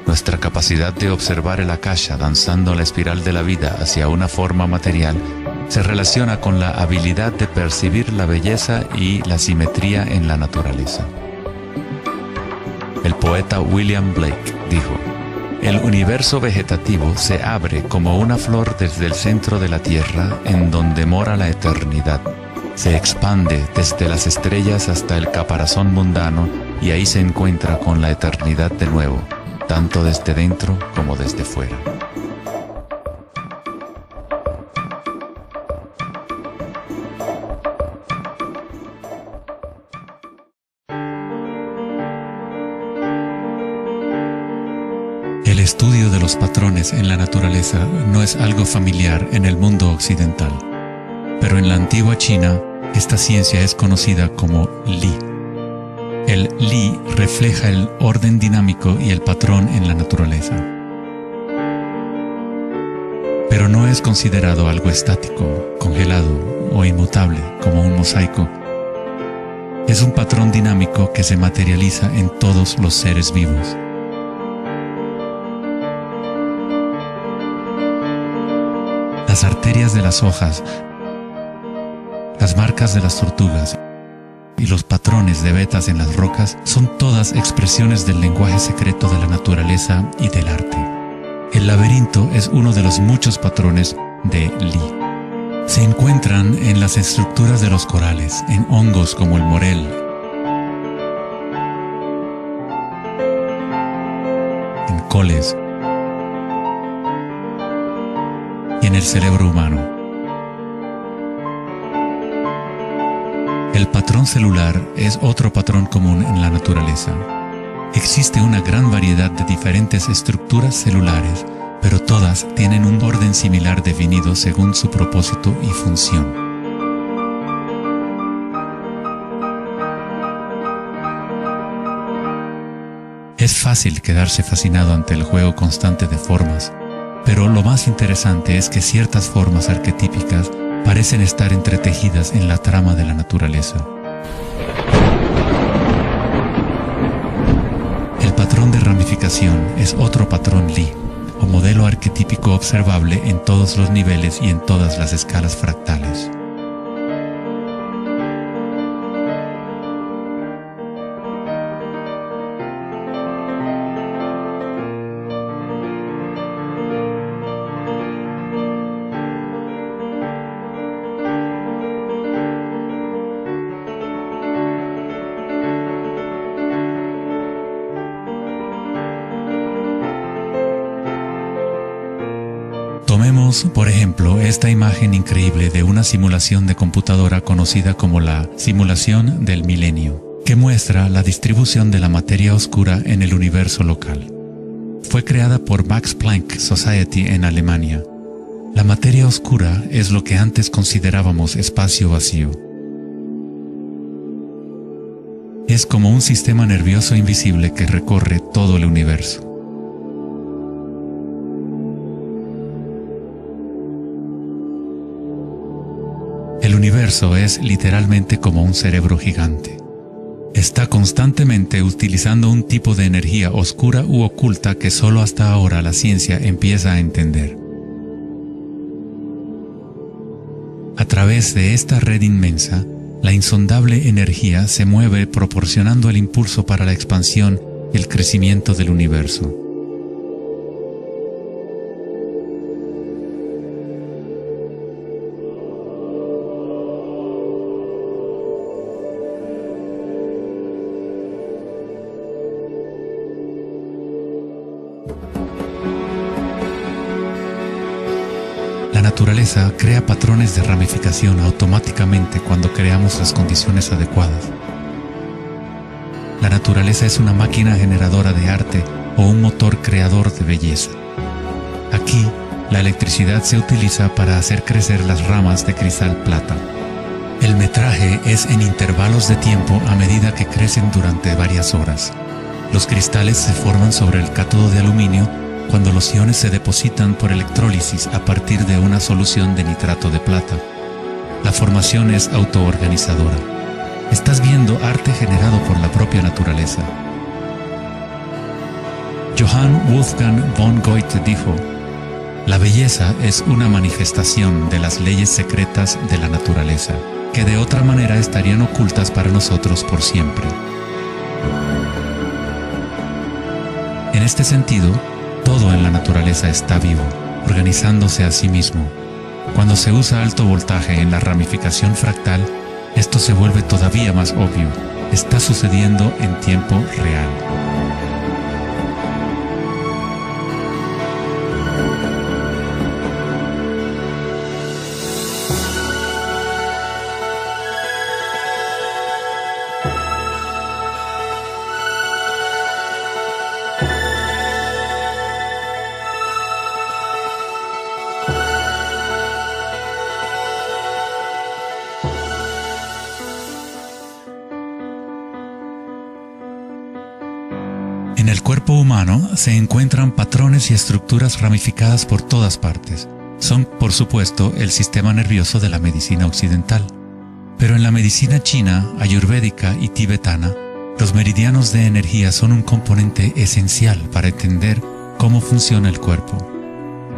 Nuestra capacidad de observar el akasha danzando la espiral de la vida hacia una forma material se relaciona con la habilidad de percibir la belleza y la simetría en la naturaleza. El poeta William Blake dijo: "El universo vegetativo se abre como una flor desde el centro de la tierra en donde mora la eternidad. Se expande desde las estrellas hasta el caparazón mundano y ahí se encuentra con la eternidad de nuevo, tanto desde dentro como desde fuera". los patrones en la naturaleza no es algo familiar en el mundo occidental, pero en la antigua China, esta ciencia es conocida como Li. El Li refleja el orden dinámico y el patrón en la naturaleza. Pero no es considerado algo estático, congelado o inmutable como un mosaico. Es un patrón dinámico que se materializa en todos los seres vivos. Las arterias de las hojas, las marcas de las tortugas y los patrones de vetas en las rocas son todas expresiones del lenguaje secreto de la naturaleza y del arte. El laberinto es uno de los muchos patrones de Li. Se encuentran en las estructuras de los corales, en hongos como el morel, en coles y en el cerebro humano. El patrón celular es otro patrón común en la naturaleza. Existe una gran variedad de diferentes estructuras celulares, pero todas tienen un orden similar definido según su propósito y función. Es fácil quedarse fascinado ante el juego constante de formas, pero lo más interesante es que ciertas formas arquetípicas parecen estar entretejidas en la trama de la naturaleza. El patrón de ramificación es otro patrón Li, o modelo arquetípico observable en todos los niveles y en todas las escalas fractales. Tomemos, por ejemplo, esta imagen increíble de una simulación de computadora conocida como la simulación del milenio, que muestra la distribución de la materia oscura en el universo local. Fue creada por Max Planck Society en Alemania. La materia oscura es lo que antes considerábamos espacio vacío. Es como un sistema nervioso invisible que recorre todo el universo. El universo es literalmente como un cerebro gigante. Está constantemente utilizando un tipo de energía oscura u oculta que solo hasta ahora la ciencia empieza a entender. A través de esta red inmensa, la insondable energía se mueve proporcionando el impulso para la expansión y el crecimiento del universo. La naturaleza crea patrones de ramificación automáticamente cuando creamos las condiciones adecuadas. La naturaleza es una máquina generadora de arte o un motor creador de belleza. Aquí, la electricidad se utiliza para hacer crecer las ramas de cristal plata. El metraje es en intervalos de tiempo a medida que crecen durante varias horas. Los cristales se forman sobre el cátodo de aluminio cuando los iones se depositan por electrólisis a partir de una solución de nitrato de plata. La formación es autoorganizadora. Estás viendo arte generado por la propia naturaleza. Johann Wolfgang von Goethe dijo: "La belleza es una manifestación de las leyes secretas de la naturaleza, que de otra manera estarían ocultas para nosotros por siempre". En este sentido, todo en la naturaleza está vivo, organizándose a sí mismo. Cuando se usa alto voltaje en la ramificación fractal, esto se vuelve todavía más obvio. Está sucediendo en tiempo real. En el cuerpo humano se encuentran patrones y estructuras ramificadas por todas partes. Son, por supuesto, el sistema nervioso de la medicina occidental. Pero en la medicina china, ayurvédica y tibetana, los meridianos de energía son un componente esencial para entender cómo funciona el cuerpo.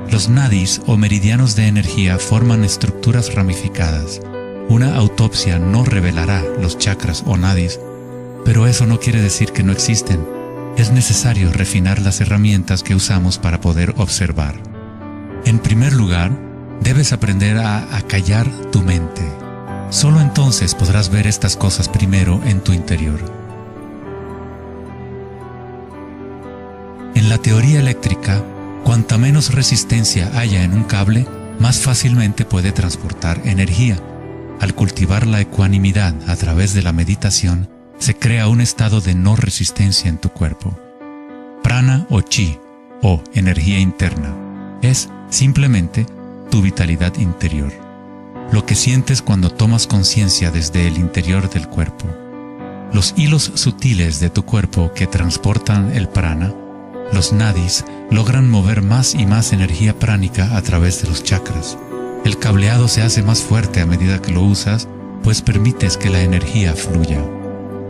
Los nadis o meridianos de energía forman estructuras ramificadas. Una autopsia no revelará los chakras o nadis, pero eso no quiere decir que no existen. Es necesario refinar las herramientas que usamos para poder observar. En primer lugar, debes aprender a acallar tu mente. Solo entonces podrás ver estas cosas primero en tu interior. En la teoría eléctrica, cuanta menos resistencia haya en un cable, más fácilmente puede transportar energía. Al cultivar la ecuanimidad a través de la meditación, se crea un estado de no resistencia en tu cuerpo. Prana o chi, o energía interna, es simplemente tu vitalidad interior. Lo que sientes cuando tomas conciencia desde el interior del cuerpo. Los hilos sutiles de tu cuerpo que transportan el prana, los nadis, logran mover más y más energía pránica a través de los chakras. El cableado se hace más fuerte a medida que lo usas, pues permites que la energía fluya.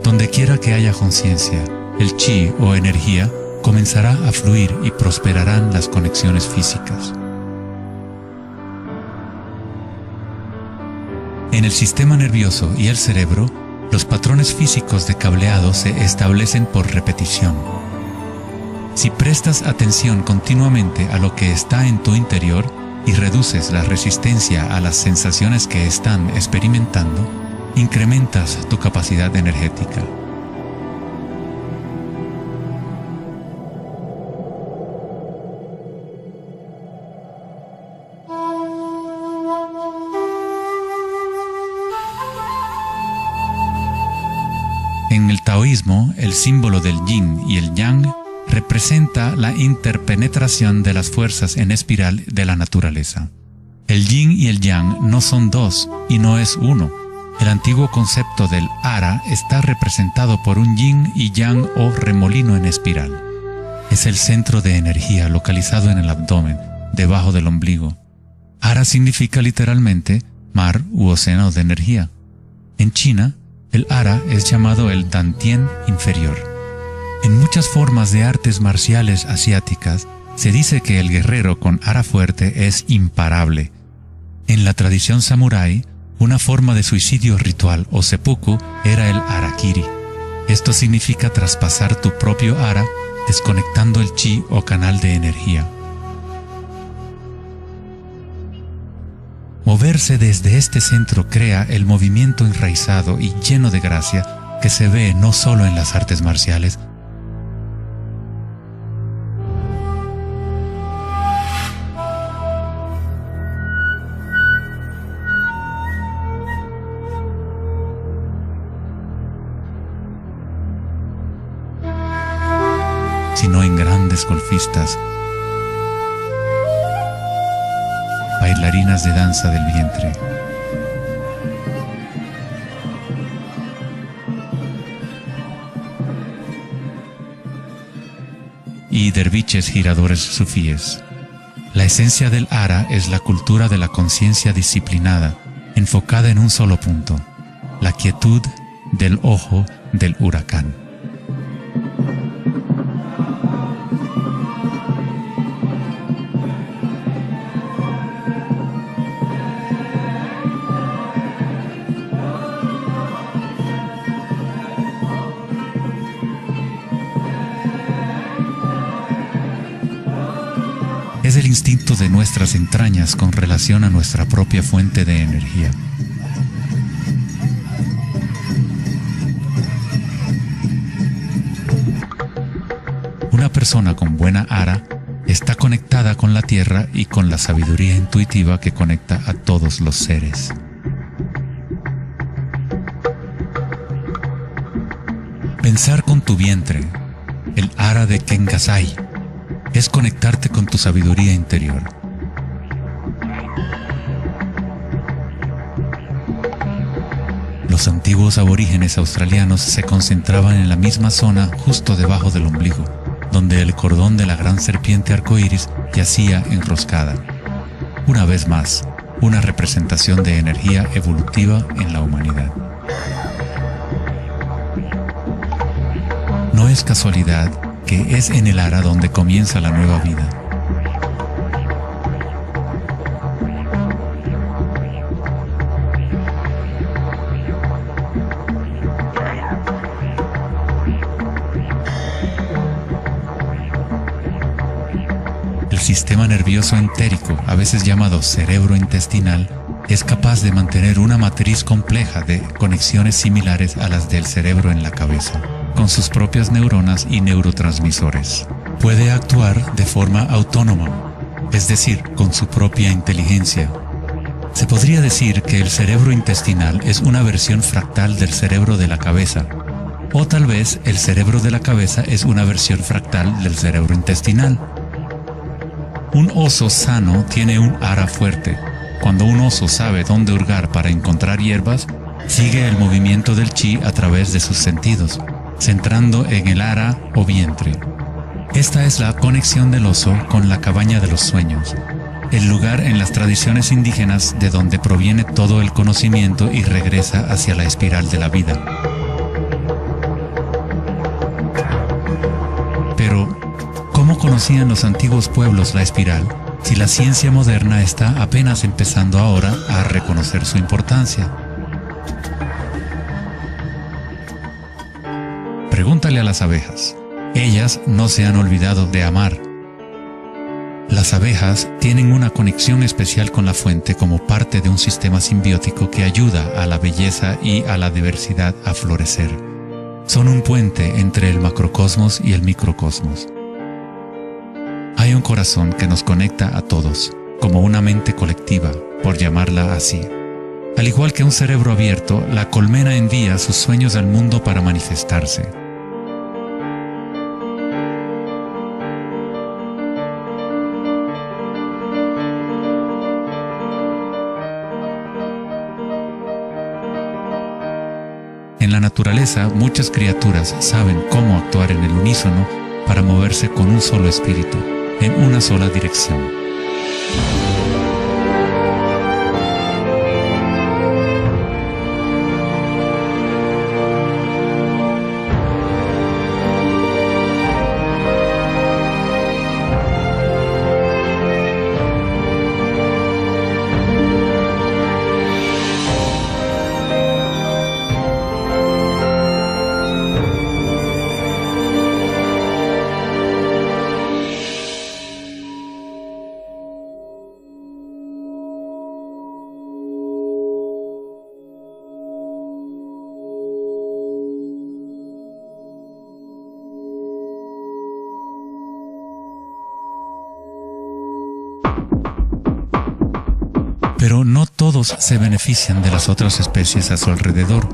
Donde quiera que haya conciencia, el chi o energía comenzará a fluir y prosperarán las conexiones físicas. En el sistema nervioso y el cerebro, los patrones físicos de cableado se establecen por repetición. Si prestas atención continuamente a lo que está en tu interior y reduces la resistencia a las sensaciones que están experimentando, incrementas tu capacidad energética. En el taoísmo, el símbolo del yin y el yang representa la interpenetración de las fuerzas en espiral de la naturaleza. El yin y el yang no son dos y no es uno. El antiguo concepto del ara está representado por un yin y yang o remolino en espiral. Es el centro de energía localizado en el abdomen, debajo del ombligo. Ara significa literalmente mar u océano de energía. En China, el ara es llamado el Dantien inferior. En muchas formas de artes marciales asiáticas, se dice que el guerrero con ara fuerte es imparable. En la tradición samurái, una forma de suicidio ritual o seppuku era el harakiri. Esto significa traspasar tu propio ara, desconectando el chi o canal de energía. Moverse desde este centro crea el movimiento enraizado y lleno de gracia que se ve no solo en las artes marciales, sino en grandes golfistas, bailarinas de danza del vientre, y derviches giradores sufíes. La esencia del ara es la cultura de la conciencia disciplinada, enfocada en un solo punto, la quietud del ojo del huracán. Es el instinto de nuestras entrañas con relación a nuestra propia fuente de energía. Una persona con buena ara está conectada con la tierra y con la sabiduría intuitiva que conecta a todos los seres. Pensar con tu vientre, el ara de Kengasai, es conectarte con tu sabiduría interior. Los antiguos aborígenes australianos se concentraban en la misma zona justo debajo del ombligo. donde el cordón de la gran serpiente arcoíris yacía enroscada. Una vez más, una representación de energía evolutiva en la humanidad. No es casualidad que es en el ara donde comienza la nueva vida. El sistema nervioso entérico, a veces llamado cerebro intestinal, es capaz de mantener una matriz compleja de conexiones similares a las del cerebro en la cabeza, con sus propias neuronas y neurotransmisores. Puede actuar de forma autónoma, es decir, con su propia inteligencia. Se podría decir que el cerebro intestinal es una versión fractal del cerebro de la cabeza, o tal vez el cerebro de la cabeza es una versión fractal del cerebro intestinal. Un oso sano tiene un ara fuerte. Cuando un oso sabe dónde hurgar para encontrar hierbas, sigue el movimiento del chi a través de sus sentidos, centrando en el ara o vientre. Esta es la conexión del oso con la cabaña de los sueños, el lugar en las tradiciones indígenas de donde proviene todo el conocimiento y regresa hacia la espiral de la vida. Pero, ¿cómo conocían los antiguos pueblos la espiral, si la ciencia moderna está apenas empezando ahora a reconocer su importancia? Pregúntale a las abejas. Ellas no se han olvidado de amar. Las abejas tienen una conexión especial con la fuente como parte de un sistema simbiótico que ayuda a la belleza y a la diversidad a florecer. Son un puente entre el macrocosmos y el microcosmos. Hay un corazón que nos conecta a todos, como una mente colectiva, por llamarla así. Al igual que un cerebro abierto, la colmena envía sus sueños al mundo para manifestarse. En la naturaleza, muchas criaturas saben cómo actuar en el unísono para moverse con un solo espíritu, en una sola dirección. Pero no todos se benefician de las otras especies a su alrededor.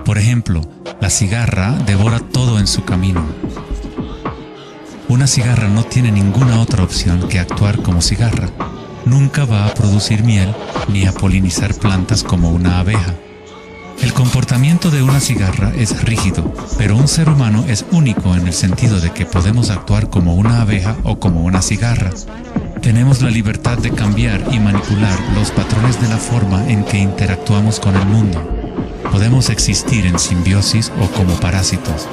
Por ejemplo, la cigarra devora todo en su camino. Una cigarra no tiene ninguna otra opción que actuar como cigarra. Nunca va a producir miel ni a polinizar plantas como una abeja. El comportamiento de una cigarra es rígido, pero un ser humano es único en el sentido de que podemos actuar como una abeja o como una cigarra. Tenemos la libertad de cambiar y manipular los patrones de la forma en que interactuamos con el mundo. Podemos existir en simbiosis o como parásitos.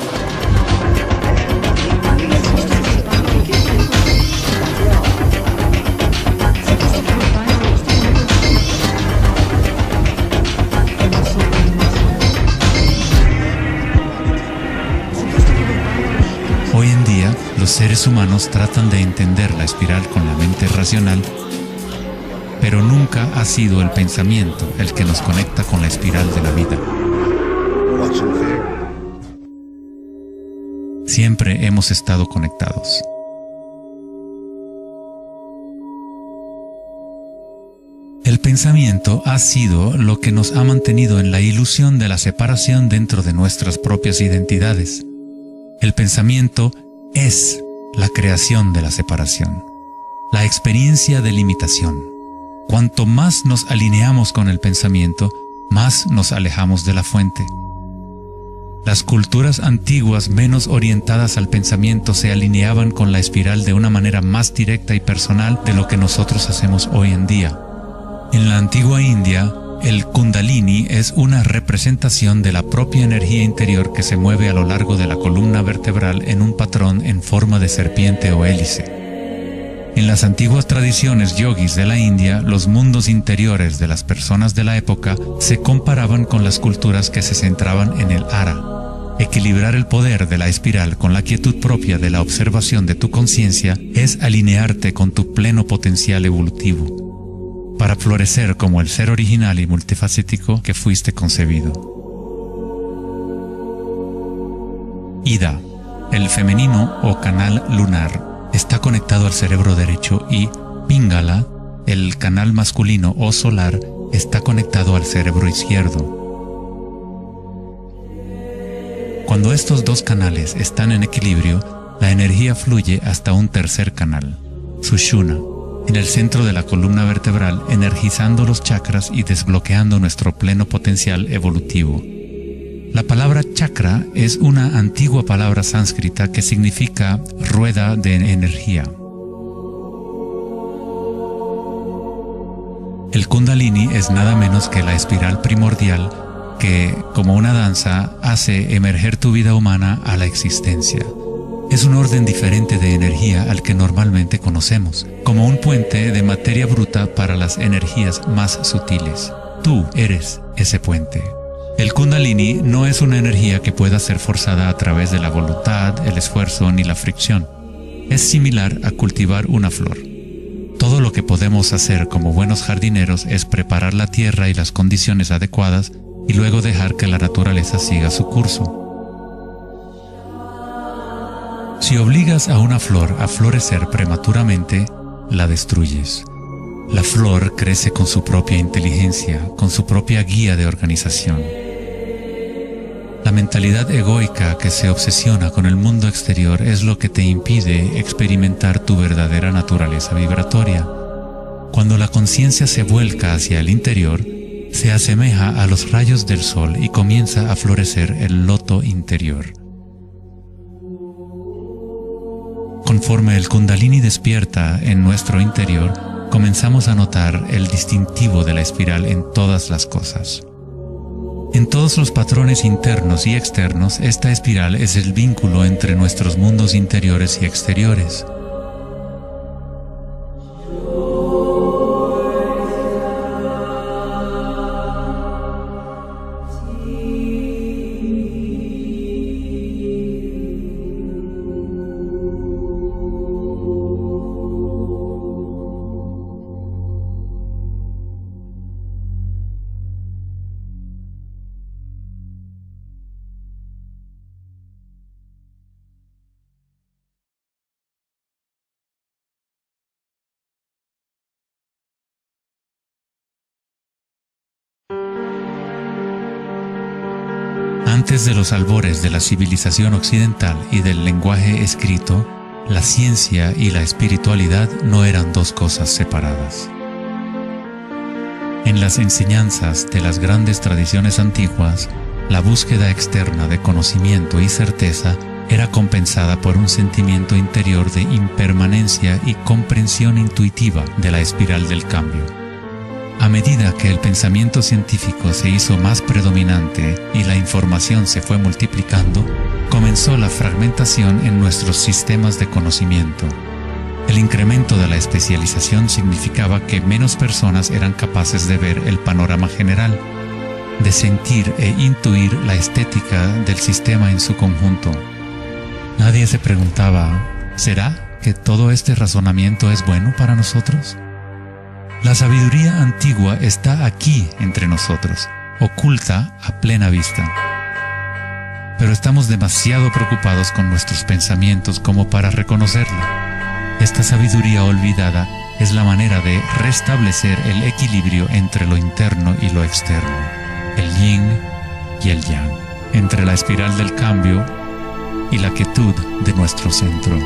Hoy en día, los seres humanos tratan de entender la espiral con la mente racional, pero nunca ha sido el pensamiento el que nos conecta con la espiral de la vida. Siempre hemos estado conectados. El pensamiento ha sido lo que nos ha mantenido en la ilusión de la separación dentro de nuestras propias identidades. El pensamiento es la creación de la separación, la experiencia de limitación. Cuanto más nos alineamos con el pensamiento, más nos alejamos de la fuente. Las culturas antiguas menos orientadas al pensamiento se alineaban con la espiral de una manera más directa y personal de lo que nosotros hacemos hoy en día. En la antigua India, el Kundalini es una representación de la propia energía interior que se mueve a lo largo de la columna vertebral en un patrón en forma de serpiente o hélice. En las antiguas tradiciones yogis de la India, los mundos interiores de las personas de la época se comparaban con las culturas que se centraban en el ara. Equilibrar el poder de la espiral con la quietud propia de la observación de tu conciencia es alinearte con tu pleno potencial evolutivo, para florecer como el ser original y multifacético que fuiste concebido. Ida, el femenino o canal lunar, está conectado al cerebro derecho y Pingala, el canal masculino o solar, está conectado al cerebro izquierdo. Cuando estos dos canales están en equilibrio, la energía fluye hasta un tercer canal, Sushumna, en el centro de la columna vertebral, energizando los chakras y desbloqueando nuestro pleno potencial evolutivo. La palabra chakra es una antigua palabra sánscrita que significa rueda de energía. El Kundalini es nada menos que la espiral primordial que, como una danza, hace emerger tu vida humana a la existencia. Es un orden diferente de energía al que normalmente conocemos, como un puente de materia bruta para las energías más sutiles. Tú eres ese puente. El Kundalini no es una energía que pueda ser forzada a través de la voluntad, el esfuerzo ni la fricción. Es similar a cultivar una flor. Todo lo que podemos hacer como buenos jardineros es preparar la tierra y las condiciones adecuadas y luego dejar que la naturaleza siga su curso. Si obligas a una flor a florecer prematuramente, la destruyes. La flor crece con su propia inteligencia, con su propia guía de organización. La mentalidad egoica que se obsesiona con el mundo exterior es lo que te impide experimentar tu verdadera naturaleza vibratoria. Cuando la conciencia se vuelca hacia el interior, se asemeja a los rayos del sol y comienza a florecer el loto interior. Conforme el Kundalini despierta en nuestro interior, comenzamos a notar el distintivo de la espiral en todas las cosas. En todos los patrones internos y externos, esta espiral es el vínculo entre nuestros mundos interiores y exteriores. Antes de los albores de la civilización occidental y del lenguaje escrito, la ciencia y la espiritualidad no eran dos cosas separadas. En las enseñanzas de las grandes tradiciones antiguas, la búsqueda externa de conocimiento y certeza era compensada por un sentimiento interior de impermanencia y comprensión intuitiva de la espiral del cambio. A medida que el pensamiento científico se hizo más predominante y la información se fue multiplicando, comenzó la fragmentación en nuestros sistemas de conocimiento. El incremento de la especialización significaba que menos personas eran capaces de ver el panorama general, de sentir e intuir la estética del sistema en su conjunto. Nadie se preguntaba, ¿será que todo este razonamiento es bueno para nosotros? La sabiduría antigua está aquí entre nosotros, oculta a plena vista. Pero estamos demasiado preocupados con nuestros pensamientos como para reconocerla. Esta sabiduría olvidada es la manera de restablecer el equilibrio entre lo interno y lo externo, el yin y el yang, entre la espiral del cambio y la quietud de nuestro centro.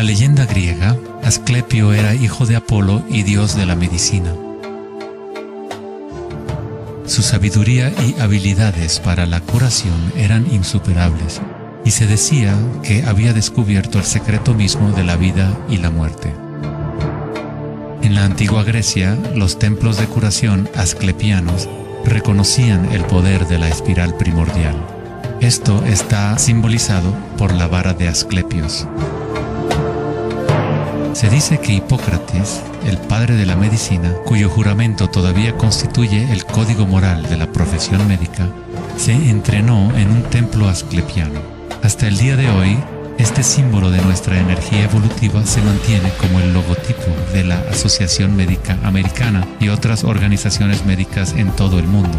la leyenda griega, Asclepio era hijo de Apolo y dios de la medicina. Su sabiduría y habilidades para la curación eran insuperables, y se decía que había descubierto el secreto mismo de la vida y la muerte. En la antigua Grecia, los templos de curación asclepianos reconocían el poder de la espiral primordial. Esto está simbolizado por la vara de Asclepios. Se dice que Hipócrates, el padre de la medicina, cuyo juramento todavía constituye el código moral de la profesión médica, se entrenó en un templo asclepiano. Hasta el día de hoy, este símbolo de nuestra energía evolutiva se mantiene como el logotipo de la Asociación Médica Americana y otras organizaciones médicas en todo el mundo.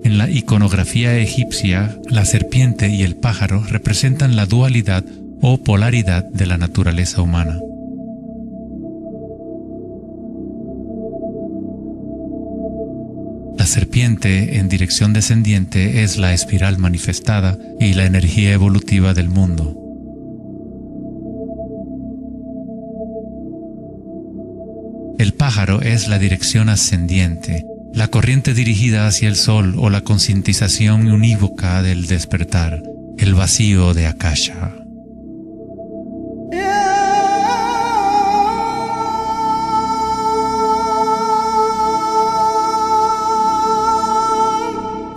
En la iconografía egipcia, la serpiente y el pájaro representan la dualidad o polaridad de la naturaleza humana. La serpiente en dirección descendiente es la espiral manifestada y la energía evolutiva del mundo. El pájaro es la dirección ascendiente, la corriente dirigida hacia el sol o la concientización unívoca del despertar, el vacío de Akasha.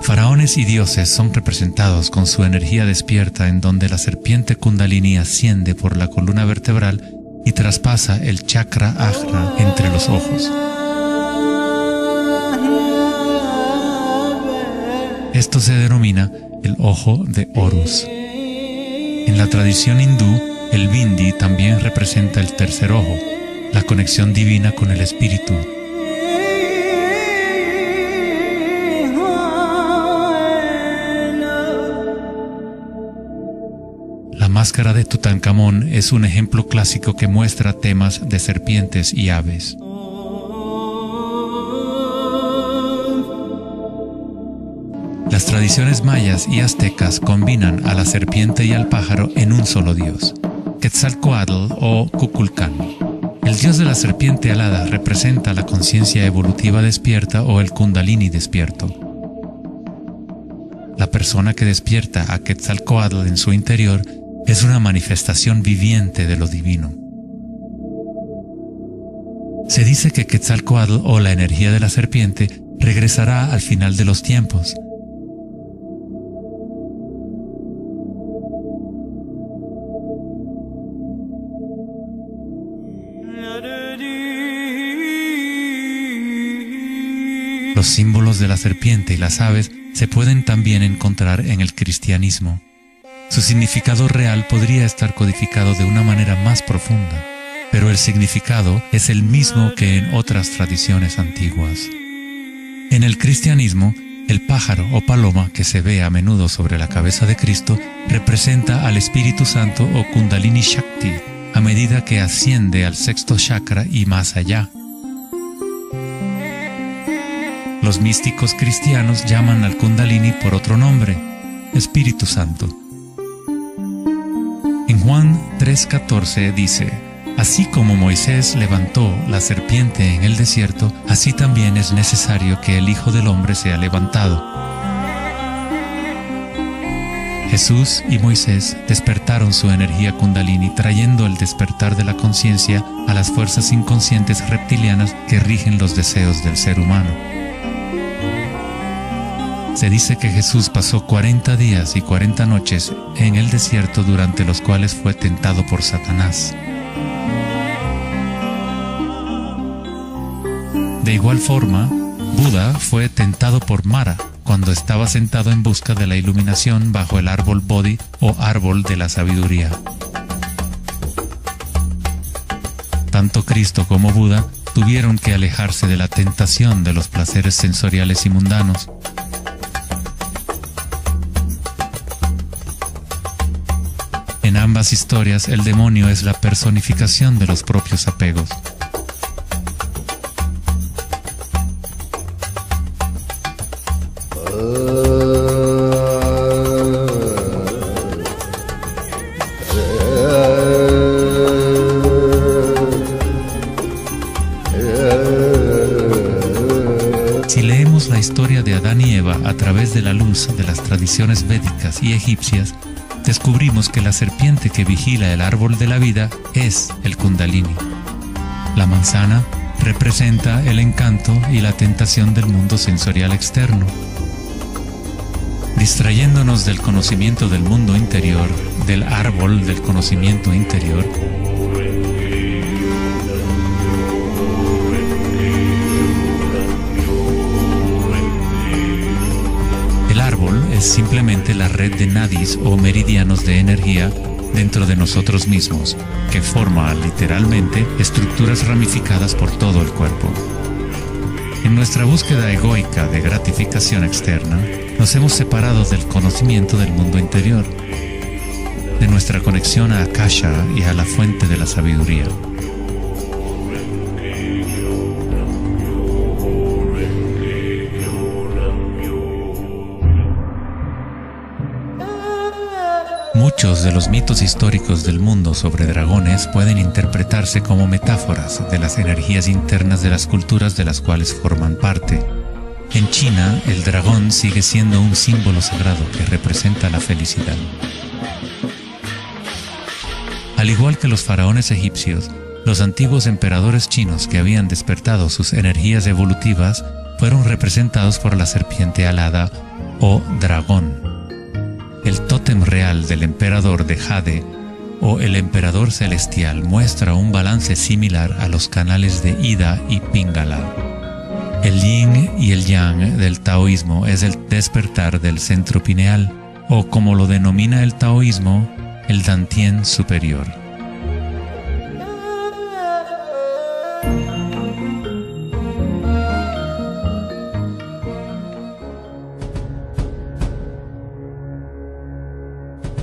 Faraones y dioses son representados con su energía despierta, en donde la serpiente Kundalini asciende por la columna vertebral y traspasa el chakra ajna entre los ojos. Esto se denomina el ojo de Horus. En la tradición hindú, el bindi también representa el tercer ojo, la conexión divina con el espíritu. La máscara de Tutankamón es un ejemplo clásico que muestra temas de serpientes y aves. Las tradiciones mayas y aztecas combinan a la serpiente y al pájaro en un solo dios, Quetzalcóatl o Kukulcán. El dios de la serpiente alada representa la conciencia evolutiva despierta o el Kundalini despierto. La persona que despierta a Quetzalcóatl en su interior es una manifestación viviente de lo divino. Se dice que Quetzalcóatl o la energía de la serpiente regresará al final de los tiempos. Los símbolos de la serpiente y las aves se pueden también encontrar en el cristianismo. Su significado real podría estar codificado de una manera más profunda, pero el significado es el mismo que en otras tradiciones antiguas. En el cristianismo, el pájaro o paloma que se ve a menudo sobre la cabeza de Cristo representa al Espíritu Santo o Kundalini Shakti a medida que asciende al sexto chakra y más allá. Los místicos cristianos llaman al Kundalini por otro nombre, Espíritu Santo. En Juan 3:14 dice: así como Moisés levantó la serpiente en el desierto, así también es necesario que el Hijo del Hombre sea levantado. Jesús y Moisés despertaron su energía Kundalini, trayendo el despertar de la conciencia a las fuerzas inconscientes reptilianas que rigen los deseos del ser humano. Se dice que Jesús pasó 40 días y 40 noches en el desierto, durante los cuales fue tentado por Satanás. De igual forma, Buda fue tentado por Mara cuando estaba sentado en busca de la iluminación bajo el árbol Bodhi o árbol de la sabiduría. Tanto Cristo como Buda tuvieron que alejarse de la tentación de los placeres sensoriales y mundanos. En ambas historias, el demonio es la personificación de los propios apegos. estudiamos la historia de Adán y Eva a través de la luz de las tradiciones védicas y egipcias, descubrimos que la serpiente que vigila el árbol de la vida es el Kundalini. La manzana representa el encanto y la tentación del mundo sensorial externo. Distrayéndonos del conocimiento del mundo interior, del árbol del conocimiento interior, el árbol es simplemente la red de nadis o meridianos de energía dentro de nosotros mismos, que forma literalmente estructuras ramificadas por todo el cuerpo. En nuestra búsqueda egoica de gratificación externa, nos hemos separado del conocimiento del mundo interior, de nuestra conexión a Akasha y a la fuente de la sabiduría. Muchos de los mitos históricos del mundo sobre dragones pueden interpretarse como metáforas de las energías internas de las culturas de las cuales forman parte. En China, el dragón sigue siendo un símbolo sagrado que representa la felicidad. Al igual que los faraones egipcios, los antiguos emperadores chinos que habían despertado sus energías evolutivas fueron representados por la serpiente alada o dragón. El tótem real del emperador de Jade o el emperador celestial muestra un balance similar a los canales de Ida y Pingala. El yin y el yang del taoísmo es el despertar del centro pineal, o como lo denomina el taoísmo, el Dantien superior.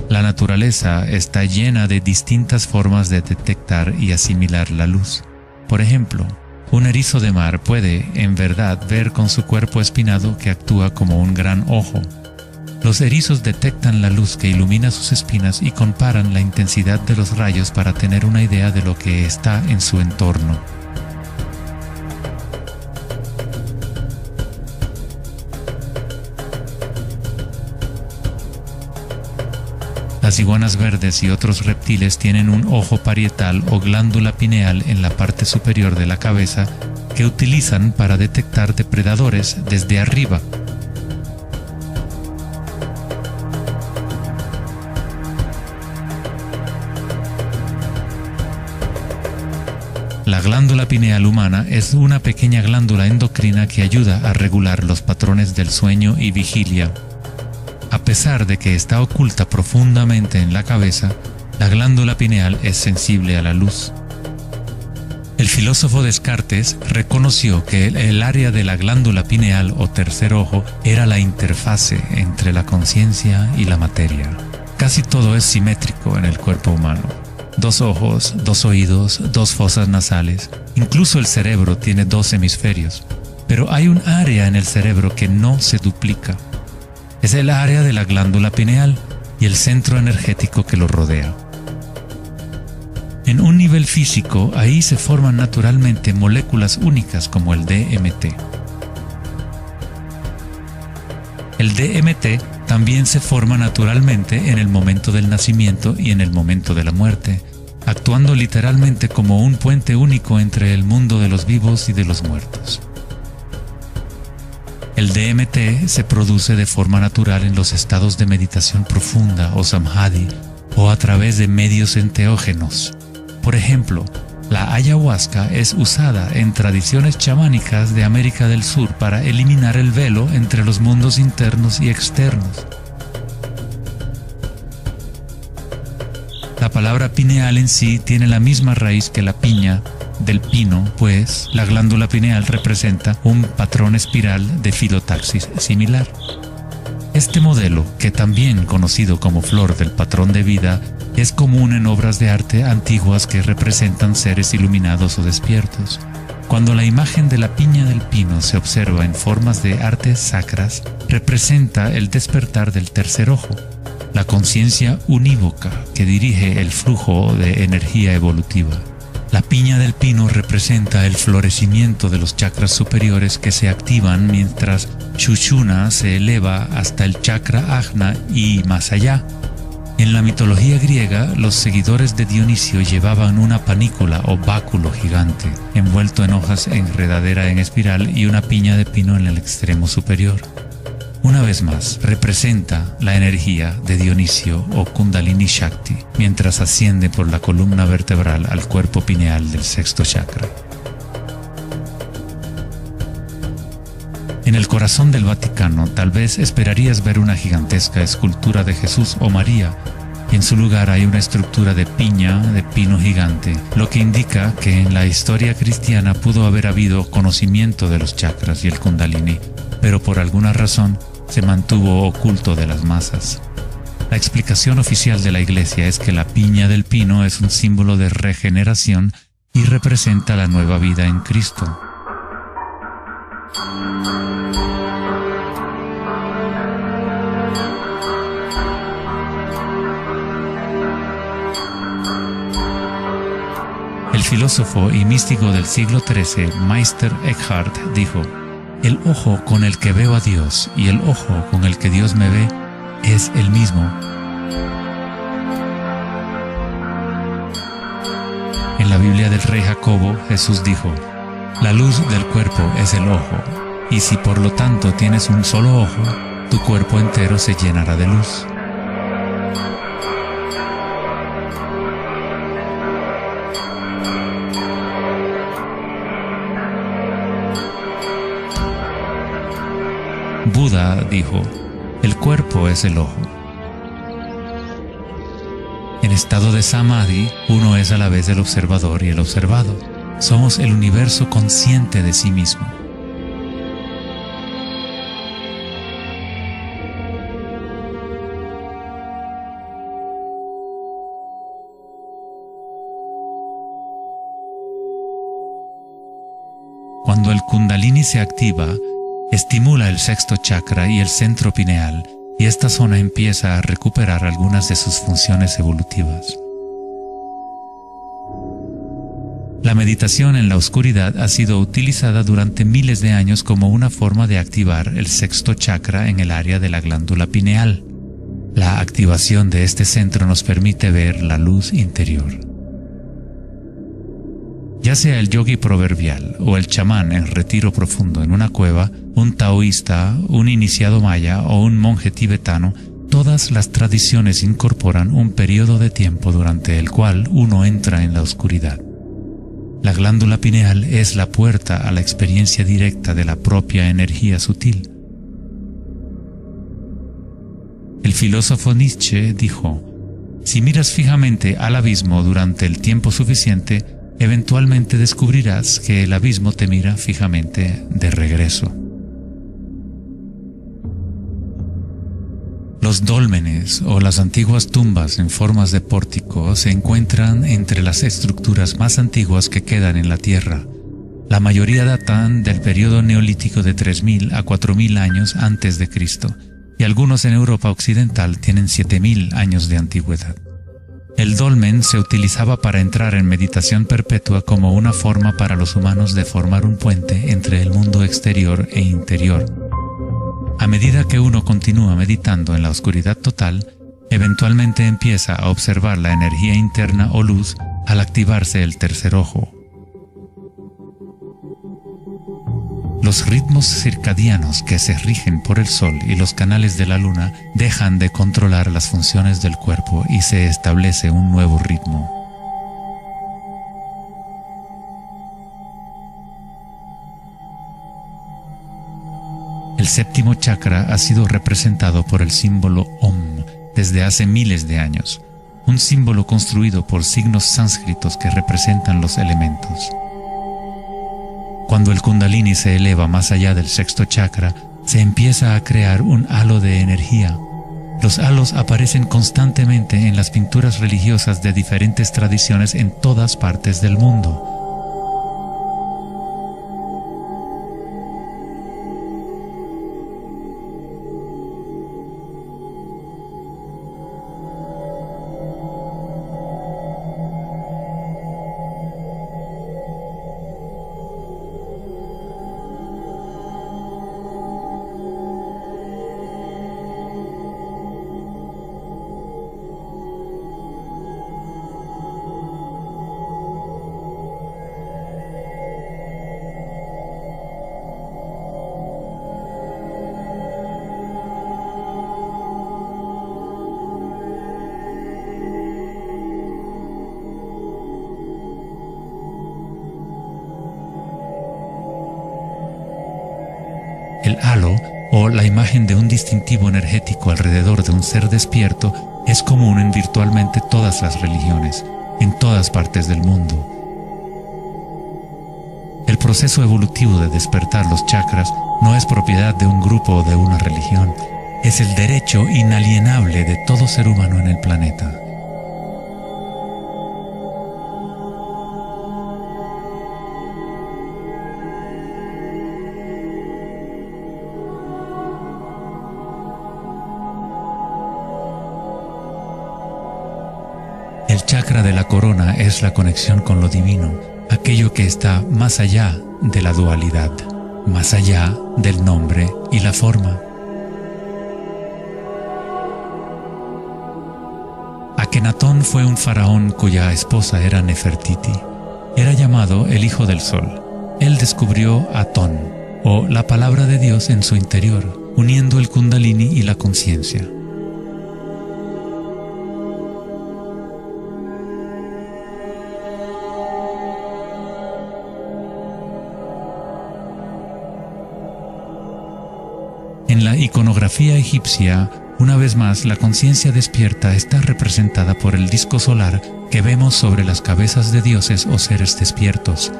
La naturaleza está llena de distintas formas de detectar y asimilar la luz. Por ejemplo, un erizo de mar puede, en verdad, ver con su cuerpo espinado que actúa como un gran ojo. Los erizos detectan la luz que ilumina sus espinas y comparan la intensidad de los rayos para tener una idea de lo que está en su entorno. Las iguanas verdes y otros reptiles tienen un ojo parietal o glándula pineal en la parte superior de la cabeza que utilizan para detectar depredadores desde arriba. La glándula pineal humana es una pequeña glándula endocrina que ayuda a regular los patrones del sueño y vigilia. A pesar de que está oculta profundamente en la cabeza, la glándula pineal es sensible a la luz. El filósofo Descartes reconoció que el área de la glándula pineal o tercer ojo era la interfase entre la conciencia y la materia. Casi todo es simétrico en el cuerpo humano. 2 ojos, 2 oídos, 2 fosas nasales. Incluso el cerebro tiene 2 hemisferios. Pero hay un área en el cerebro que no se duplica. Es el área de la glándula pineal y el centro energético que lo rodea. En un nivel físico, ahí se forman naturalmente moléculas únicas como el DMT. El DMT también se forma naturalmente en el momento del nacimiento y en el momento de la muerte, actuando literalmente como un puente único entre el mundo de los vivos y de los muertos. El DMT se produce de forma natural en los estados de meditación profunda o samadhi o a través de medios enteógenos. Por ejemplo, la ayahuasca es usada en tradiciones chamánicas de América del Sur para eliminar el velo entre los mundos internos y externos. La palabra pineal en sí tiene la misma raíz que la piña del pino, pues la glándula pineal representa un patrón espiral de filotaxis similar. Este modelo, que también conocido como flor del patrón de vida, es común en obras de arte antiguas que representan seres iluminados o despiertos. Cuando la imagen de la piña del pino se observa en formas de artes sacras, representa el despertar del tercer ojo, la conciencia unívoca que dirige el flujo de energía evolutiva. La piña del pino representa el florecimiento de los chakras superiores que se activan mientras Sushumna se eleva hasta el chakra Ajna y más allá. En la mitología griega, los seguidores de Dionisio llevaban una panícula o báculo gigante, envuelto en hojas enredadera en espiral y una piña de pino en el extremo superior. Una vez más, representa la energía de Dionisio o Kundalini Shakti, mientras asciende por la columna vertebral al cuerpo pineal del sexto chakra. En el corazón del Vaticano, tal vez esperarías ver una gigantesca escultura de Jesús o María, y en su lugar hay una estructura de piña de pino gigante, lo que indica que en la historia cristiana pudo haber habido conocimiento de los chakras y el Kundalini, pero por alguna razón se mantuvo oculto de las masas. La explicación oficial de la Iglesia es que la piña del pino es un símbolo de regeneración y representa la nueva vida en Cristo. El filósofo y místico del siglo XIII, Meister Eckhart, dijo: "El ojo con el que veo a Dios y el ojo con el que Dios me ve es el mismo". En la Biblia del Rey Jacobo, Jesús dijo: "La luz del cuerpo es el ojo, y si por lo tanto tienes un solo ojo, tu cuerpo entero se llenará de luz". Buda dijo: "El cuerpo es el ojo". En estado de Samadhi, uno es a la vez el observador y el observado. Somos el universo consciente de sí mismo. Cuando el Kundalini se activa, estimula el sexto chakra y el centro pineal, y esta zona empieza a recuperar algunas de sus funciones evolutivas. La meditación en la oscuridad ha sido utilizada durante miles de años como una forma de activar el sexto chakra en el área de la glándula pineal. La activación de este centro nos permite ver la luz interior. Ya sea el yogi proverbial o el chamán en retiro profundo en una cueva, un taoísta, un iniciado maya o un monje tibetano, todas las tradiciones incorporan un periodo de tiempo durante el cual uno entra en la oscuridad. La glándula pineal es la puerta a la experiencia directa de la propia energía sutil. El filósofo Nietzsche dijo: "Si miras fijamente al abismo durante el tiempo suficiente, eventualmente descubrirás que el abismo te mira fijamente de regreso". Los dólmenes o las antiguas tumbas en formas de pórtico se encuentran entre las estructuras más antiguas que quedan en la Tierra. La mayoría datan del periodo neolítico de 3000 a 4000 años antes de Cristo, y algunos en Europa occidental tienen 7000 años de antigüedad. El dolmen se utilizaba para entrar en meditación perpetua como una forma para los humanos de formar un puente entre el mundo exterior e interior. A medida que uno continúa meditando en la oscuridad total, eventualmente empieza a observar la energía interna o luz al activarse el tercer ojo. Los ritmos circadianos que se rigen por el sol y los canales de la luna dejan de controlar las funciones del cuerpo y se establece un nuevo ritmo. El séptimo chakra ha sido representado por el símbolo Om desde hace miles de años, un símbolo construido por signos sánscritos que representan los elementos. Cuando el Kundalini se eleva más allá del sexto chakra, se empieza a crear un halo de energía. Los halos aparecen constantemente en las pinturas religiosas de diferentes tradiciones en todas partes del mundo. El halo, o la imagen de un distintivo energético alrededor de un ser despierto, es común en virtualmente todas las religiones, en todas partes del mundo. El proceso evolutivo de despertar los chakras no es propiedad de un grupo o de una religión, es el derecho inalienable de todo ser humano en el planeta. El chakra de la corona es la conexión con lo divino, aquello que está más allá de la dualidad, más allá del nombre y la forma. Akenatón fue un faraón cuya esposa era Nefertiti. Era llamado el Hijo del Sol. Él descubrió Atón, o la palabra de Dios en su interior, uniendo el Kundalini y la conciencia. En la iconografía egipcia, una vez más, la conciencia despierta está representada por el disco solar que vemos sobre las cabezas de dioses o seres despiertos.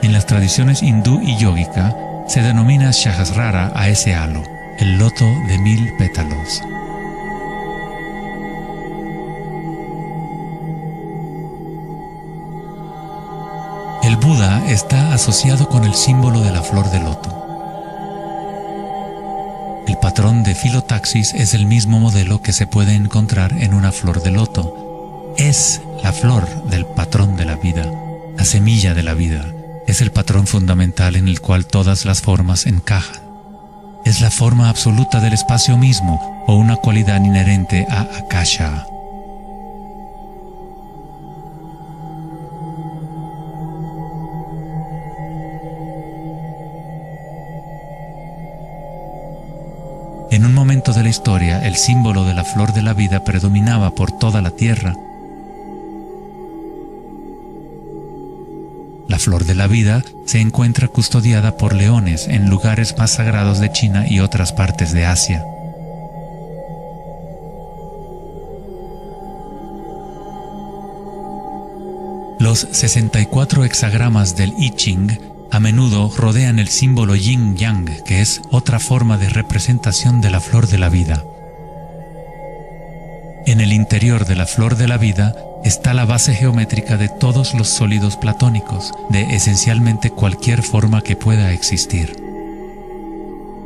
En las tradiciones hindú y yógica, se denomina Sahasrara a ese halo, el loto de 1000 pétalos. El Buda está asociado con el símbolo de la flor de loto. El patrón de filotaxis es el mismo modelo que se puede encontrar en una flor de loto. Es la flor del patrón de la vida, la semilla de la vida. Es el patrón fundamental en el cual todas las formas encajan. Es la forma absoluta del espacio mismo o una cualidad inherente a Akasha. En un momento de la historia, el símbolo de la flor de la vida predominaba por toda la tierra. La flor de la vida se encuentra custodiada por leones en lugares más sagrados de China y otras partes de Asia. Los 64 hexagramas del I Ching a menudo rodean el símbolo yin-yang, que es otra forma de representación de la flor de la vida. En el interior de la flor de la vida está la base geométrica de todos los sólidos platónicos, de esencialmente cualquier forma que pueda existir.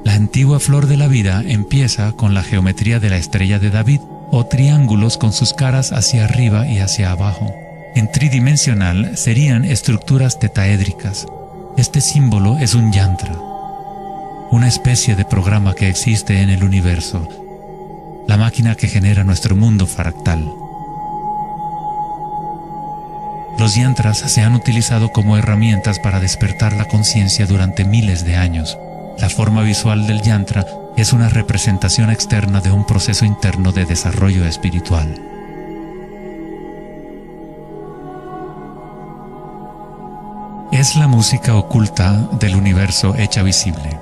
La antigua flor de la vida empieza con la geometría de la estrella de David, o triángulos con sus caras hacia arriba y hacia abajo. En tridimensional serían estructuras tetaédricas. Este símbolo es un yantra, una especie de programa que existe en el universo, la máquina que genera nuestro mundo fractal. Los yantras se han utilizado como herramientas para despertar la conciencia durante miles de años. La forma visual del yantra es una representación externa de un proceso interno de desarrollo espiritual. Es la música oculta del universo hecha visible,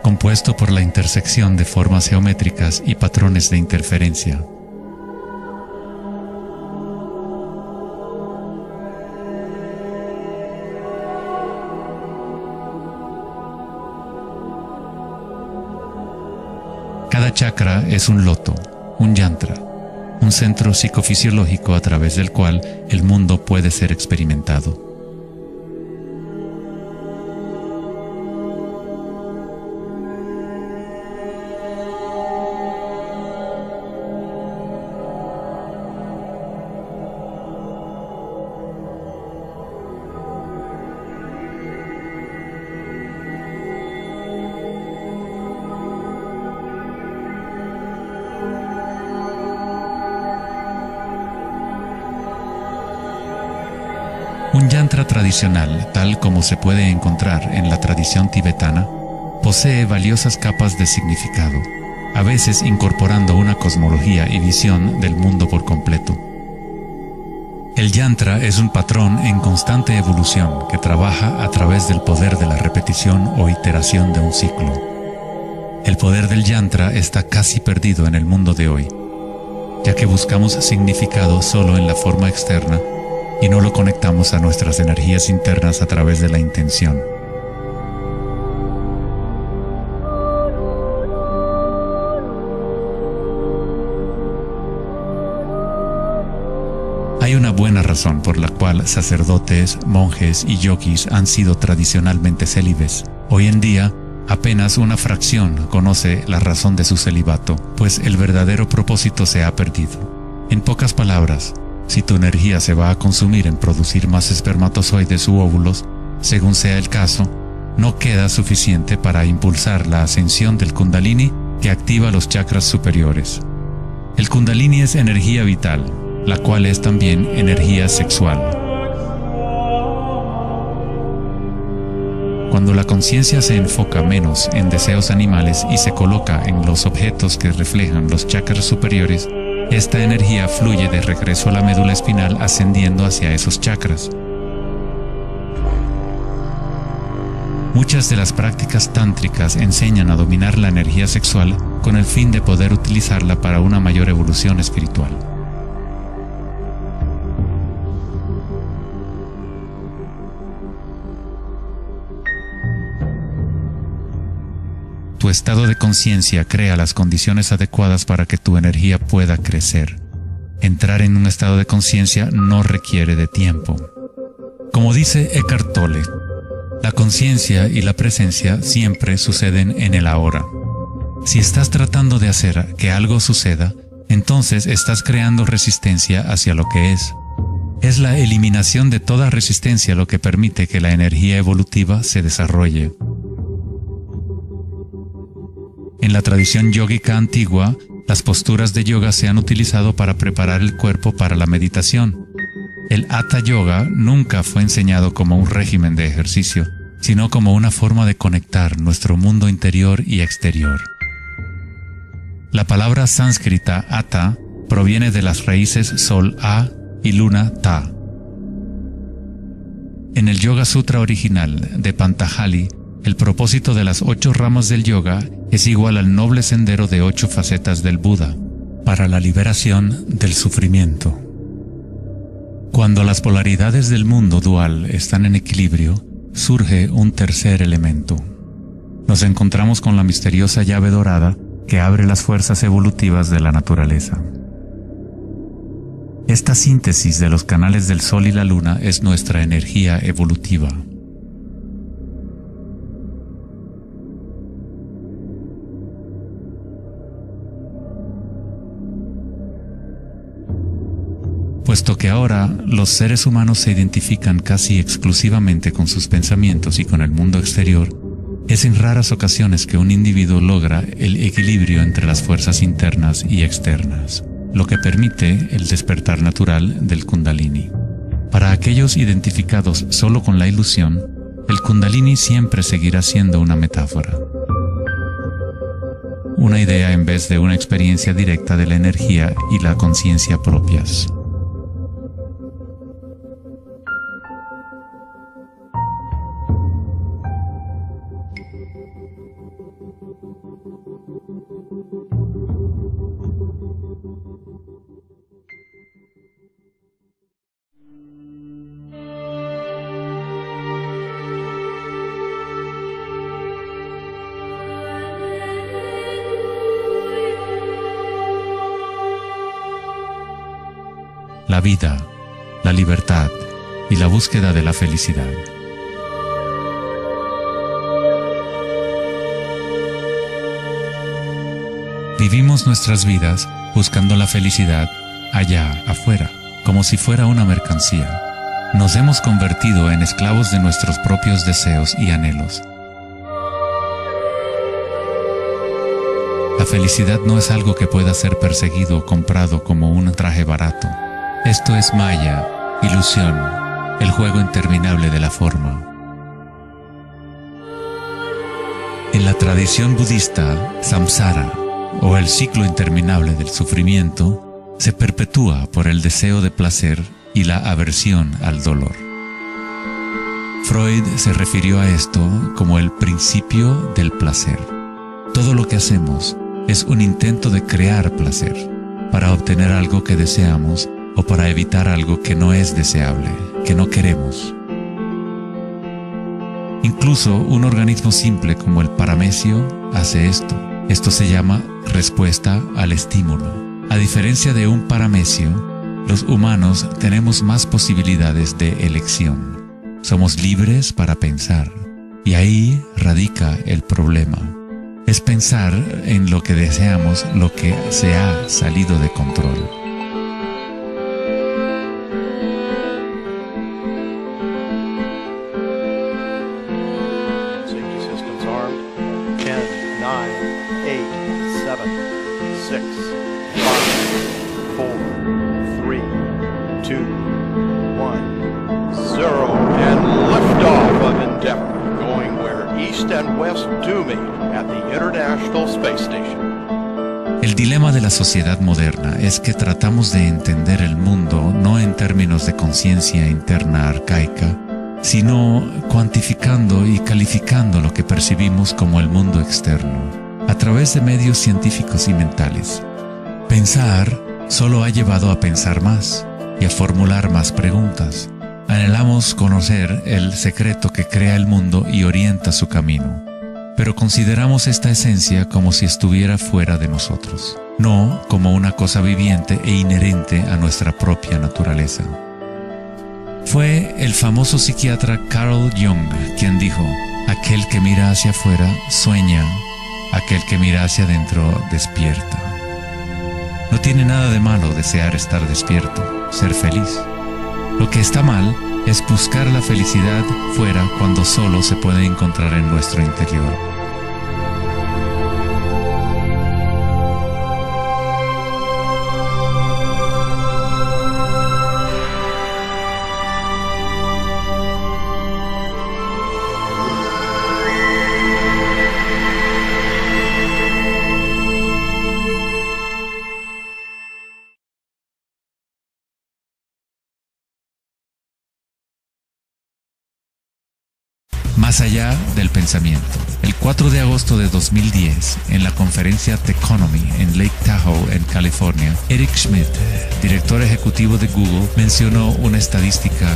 compuesto por la intersección de formas geométricas y patrones de interferencia. Cada chakra es un loto, un yantra, un centro psicofisiológico a través del cual el mundo puede ser experimentado. Un yantra tradicional, tal como se puede encontrar en la tradición tibetana, posee valiosas capas de significado, a veces incorporando una cosmología y visión del mundo por completo. El yantra es un patrón en constante evolución que trabaja a través del poder de la repetición o iteración de un ciclo. El poder del yantra está casi perdido en el mundo de hoy, ya que buscamos significado solo en la forma externa y no lo conectamos a nuestras energías internas a través de la intención. Hay una buena razón por la cual sacerdotes, monjes y yogis han sido tradicionalmente célibes. Hoy en día, apenas una fracción conoce la razón de su celibato, pues el verdadero propósito se ha perdido. En pocas palabras, si tu energía se va a consumir en producir más espermatozoides u óvulos, según sea el caso, no queda suficiente para impulsar la ascensión del Kundalini que activa los chakras superiores. El Kundalini es energía vital, la cual es también energía sexual. Cuando la conciencia se enfoca menos en deseos animales y se coloca en los objetos que reflejan los chakras superiores, esta energía fluye de regreso a la médula espinal ascendiendo hacia esos chakras. Muchas de las prácticas tántricas enseñan a dominar la energía sexual con el fin de poder utilizarla para una mayor evolución espiritual. Tu estado de conciencia crea las condiciones adecuadas para que tu energía pueda crecer. Entrar en un estado de conciencia no requiere de tiempo. Como dice Eckhart Tolle, la conciencia y la presencia siempre suceden en el ahora. Si estás tratando de hacer que algo suceda, entonces estás creando resistencia hacia lo que es. Es la eliminación de toda resistencia lo que permite que la energía evolutiva se desarrolle. En la tradición yógica antigua, las posturas de yoga se han utilizado para preparar el cuerpo para la meditación. El Hatha Yoga nunca fue enseñado como un régimen de ejercicio, sino como una forma de conectar nuestro mundo interior y exterior. La palabra sánscrita Hatha proviene de las raíces Sol A y Luna Ta. En el Yoga Sutra original de Patanjali, el propósito de las 8 ramas del yoga es igual al noble sendero de 8 facetas del Buda, para la liberación del sufrimiento. Cuando las polaridades del mundo dual están en equilibrio, surge un tercer elemento. Nos encontramos con la misteriosa llave dorada que abre las fuerzas evolutivas de la naturaleza. Esta síntesis de los canales del Sol y la Luna es nuestra energía evolutiva. Puesto que ahora los seres humanos se identifican casi exclusivamente con sus pensamientos y con el mundo exterior, es en raras ocasiones que un individuo logra el equilibrio entre las fuerzas internas y externas, lo que permite el despertar natural del Kundalini. Para aquellos identificados solo con la ilusión, el Kundalini siempre seguirá siendo una metáfora, una idea en vez de una experiencia directa de la energía y la conciencia propias. La vida, la libertad y la búsqueda de la felicidad. Vivimos nuestras vidas buscando la felicidad allá afuera, como si fuera una mercancía. Nos hemos convertido en esclavos de nuestros propios deseos y anhelos. La felicidad no es algo que pueda ser perseguido o comprado como un traje barato. Esto es maya, ilusión, el juego interminable de la forma. En la tradición budista, samsara, o el ciclo interminable del sufrimiento, se perpetúa por el deseo de placer y la aversión al dolor. Freud se refirió a esto como el principio del placer. Todo lo que hacemos es un intento de crear placer, para obtener algo que deseamos o para evitar algo que no es deseable, que no queremos. Incluso un organismo simple como el paramecio hace esto. Esto se llama respuesta al estímulo. A diferencia de un paramecio, los humanos tenemos más posibilidades de elección. Somos libres para pensar, y ahí radica el problema. Es pensar en lo que deseamos, lo que se ha salido de control. Safety systems armed. 10, 9, 8, 7, 6, 5, 4, 3, 2, 1, 0, and liftoff of Endeavour, going where east and west do meet at the International Space Station. El dilema de la sociedad moderna es que tratamos de entender el mundo no en términos de conciencia interna arcaica, sino cuantificando y calificando lo que percibimos como el mundo externo, a través de medios científicos y mentales. Pensar solo ha llevado a pensar más y a formular más preguntas. Anhelamos conocer el secreto que crea el mundo y orienta su camino, pero consideramos esta esencia como si estuviera fuera de nosotros, no como una cosa viviente e inherente a nuestra propia naturaleza. Fue el famoso psiquiatra Carl Jung quien dijo: aquel que mira hacia afuera sueña, aquel que mira hacia adentro despierta. No tiene nada de malo desear estar despierto, ser feliz. Lo que está mal es buscar la felicidad fuera cuando solo se puede encontrar en nuestro interior. Más allá del pensamiento. El 4 de agosto de 2010, en la conferencia Techonomy en Lake Tahoe, en California, Eric Schmidt, director ejecutivo de Google, mencionó una estadística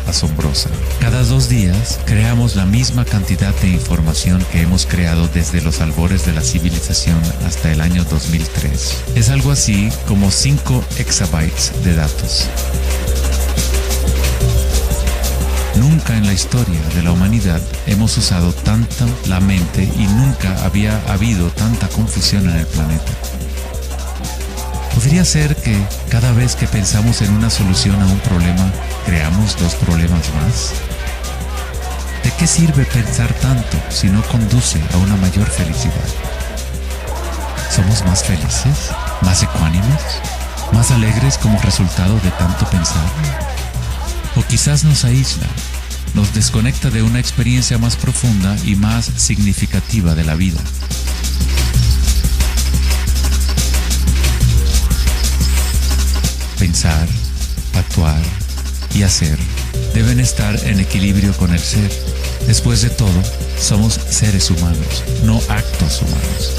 asombrosa. Cada 2 días creamos la misma cantidad de información que hemos creado desde los albores de la civilización hasta el año 2003. Es algo así como 5 exabytes de datos. Nunca en la historia de la humanidad hemos usado tanto la mente y nunca había habido tanta confusión en el planeta. ¿Podría ser que cada vez que pensamos en una solución a un problema, creamos 2 problemas más? ¿De qué sirve pensar tanto si no conduce a una mayor felicidad? ¿Somos más felices? ¿Más ecuánimes? ¿Más alegres como resultado de tanto pensar? O quizás nos aísla, nos desconecta de una experiencia más profunda y más significativa de la vida. Pensar, actuar y hacer deben estar en equilibrio con el ser. Después de todo, somos seres humanos, no actos humanos.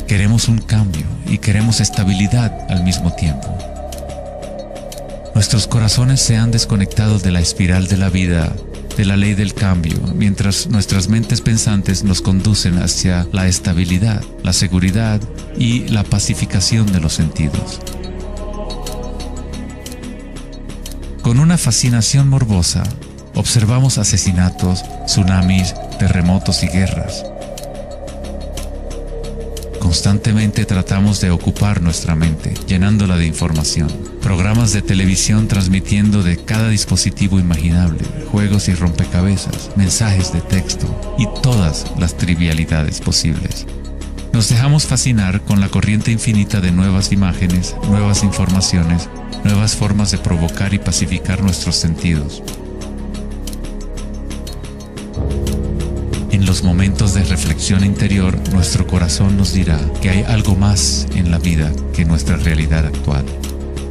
Queremos un cambio y queremos estabilidad al mismo tiempo. Nuestros corazones se han desconectado de la espiral de la vida, de la ley del cambio, mientras nuestras mentes pensantes nos conducen hacia la estabilidad, la seguridad y la pacificación de los sentidos. Con una fascinación morbosa, observamos asesinatos, tsunamis, terremotos y guerras. Constantemente tratamos de ocupar nuestra mente, llenándola de información. Programas de televisión transmitiendo de cada dispositivo imaginable, juegos y rompecabezas, mensajes de texto y todas las trivialidades posibles. Nos dejamos fascinar con la corriente infinita de nuevas imágenes, nuevas informaciones, nuevas formas de provocar y pacificar nuestros sentidos. los momentos de reflexión interior, nuestro corazón nos dirá que hay algo más en la vida que nuestra realidad actual.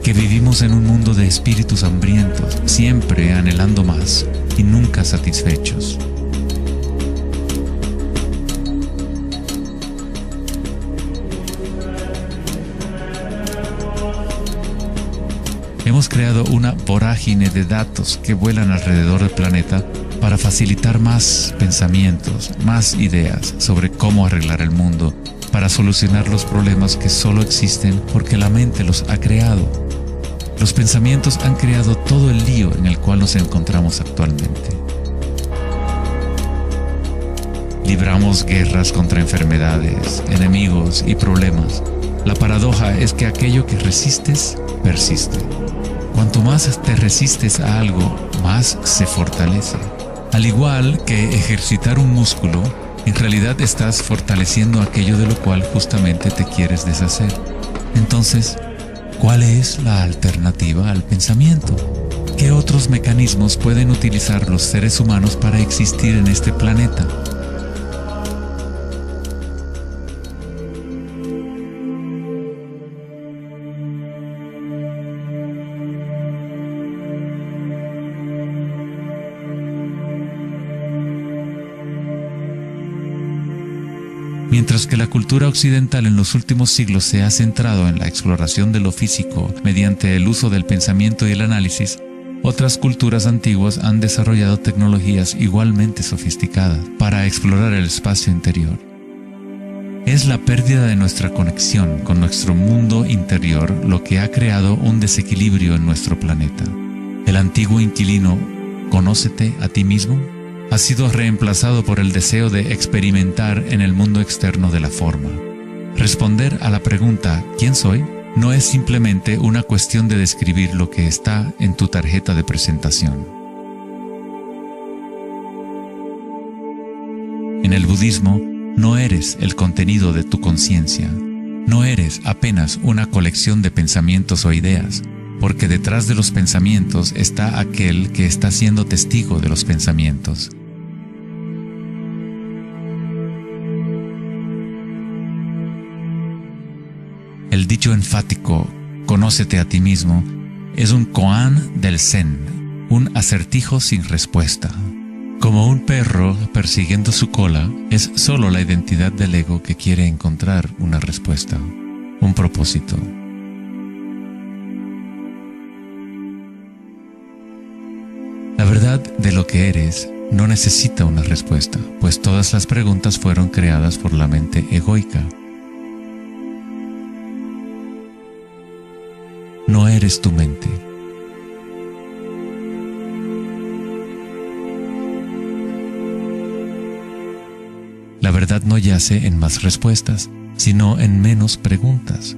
Que vivimos en un mundo de espíritus hambrientos, siempre anhelando más y nunca satisfechos. Hemos creado una vorágine de datos que vuelan alrededor del planeta para facilitar más pensamientos, más ideas sobre cómo arreglar el mundo, para solucionar los problemas que solo existen porque la mente los ha creado. Los pensamientos han creado todo el lío en el cual nos encontramos actualmente. Libramos guerras contra enfermedades, enemigos y problemas. La paradoja es que aquello que resistes, persiste. Cuanto más te resistes a algo, más se fortalece. Al igual que ejercitar un músculo, en realidad estás fortaleciendo aquello de lo cual justamente te quieres deshacer. Entonces, ¿cuál es la alternativa al pensamiento? ¿Qué otros mecanismos pueden utilizar los seres humanos para existir en este planeta? Mientras que la cultura occidental en los últimos siglos se ha centrado en la exploración de lo físico mediante el uso del pensamiento y el análisis, otras culturas antiguas han desarrollado tecnologías igualmente sofisticadas para explorar el espacio interior. Es la pérdida de nuestra conexión con nuestro mundo interior lo que ha creado un desequilibrio en nuestro planeta. El antiguo inquilino, «Conócete a ti mismo», ha sido reemplazado por el deseo de experimentar en el mundo externo de la forma. Responder a la pregunta ¿quién soy? No es simplemente una cuestión de describir lo que está en tu tarjeta de presentación. En el budismo, no eres el contenido de tu conciencia. No eres apenas una colección de pensamientos o ideas, porque detrás de los pensamientos está aquel que está siendo testigo de los pensamientos. El dicho enfático, «Conócete a ti mismo», es un koan del Zen, un acertijo sin respuesta. Como un perro persiguiendo su cola, es solo la identidad del ego que quiere encontrar una respuesta, un propósito. La verdad de lo que eres no necesita una respuesta, pues todas las preguntas fueron creadas por la mente egoica. No eres tu mente. La verdad no yace en más respuestas, sino en menos preguntas.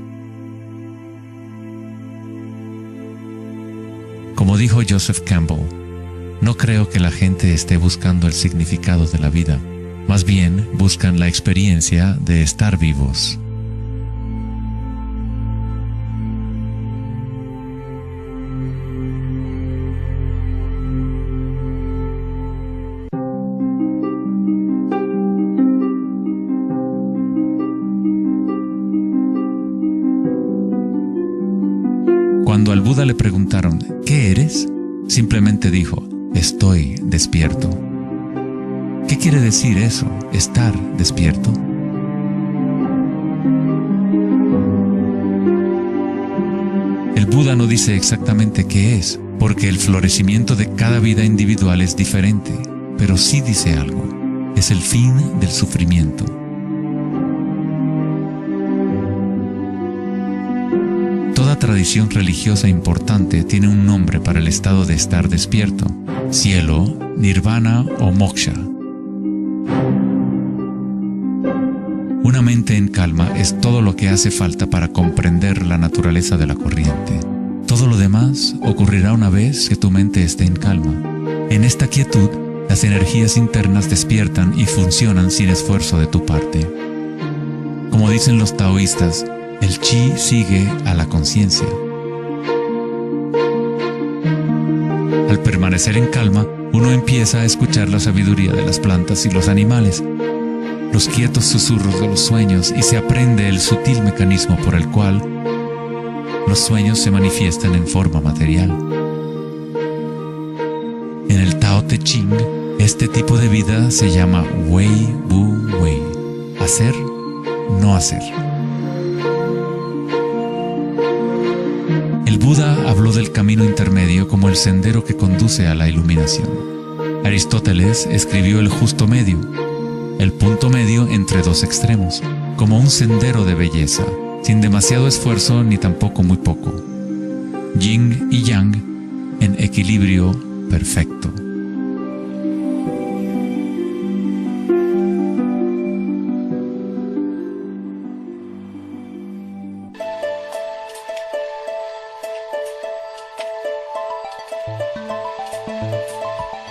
Como dijo Joseph Campbell, no creo que la gente esté buscando el significado de la vida, más bien buscan la experiencia de estar vivos. Cuando al Buda le preguntaron, ¿qué eres?, simplemente dijo, estoy despierto. ¿Qué quiere decir eso, estar despierto? El Buda no dice exactamente qué es, porque el florecimiento de cada vida individual es diferente, pero sí dice algo, es el fin del sufrimiento. Toda tradición religiosa importante tiene un nombre para el estado de estar despierto: cielo, nirvana o moksha. Una mente en calma es todo lo que hace falta para comprender la naturaleza de la corriente. Todo lo demás ocurrirá una vez que tu mente esté en calma. En esta quietud, las energías internas despiertan y funcionan sin esfuerzo de tu parte. Como dicen los taoístas, el chi sigue a la conciencia. Al permanecer en calma, uno empieza a escuchar la sabiduría de las plantas y los animales, los quietos susurros de los sueños y se aprende el sutil mecanismo por el cual los sueños se manifiestan en forma material. En el Tao Te Ching, este tipo de vida se llama Wei Wu Wei, hacer, no hacer. El Buda habló del camino intermedio como el sendero que conduce a la iluminación. Aristóteles escribió el justo medio, el punto medio entre dos extremos, como un sendero de belleza, sin demasiado esfuerzo ni tampoco muy poco. Yin y Yang en equilibrio perfecto.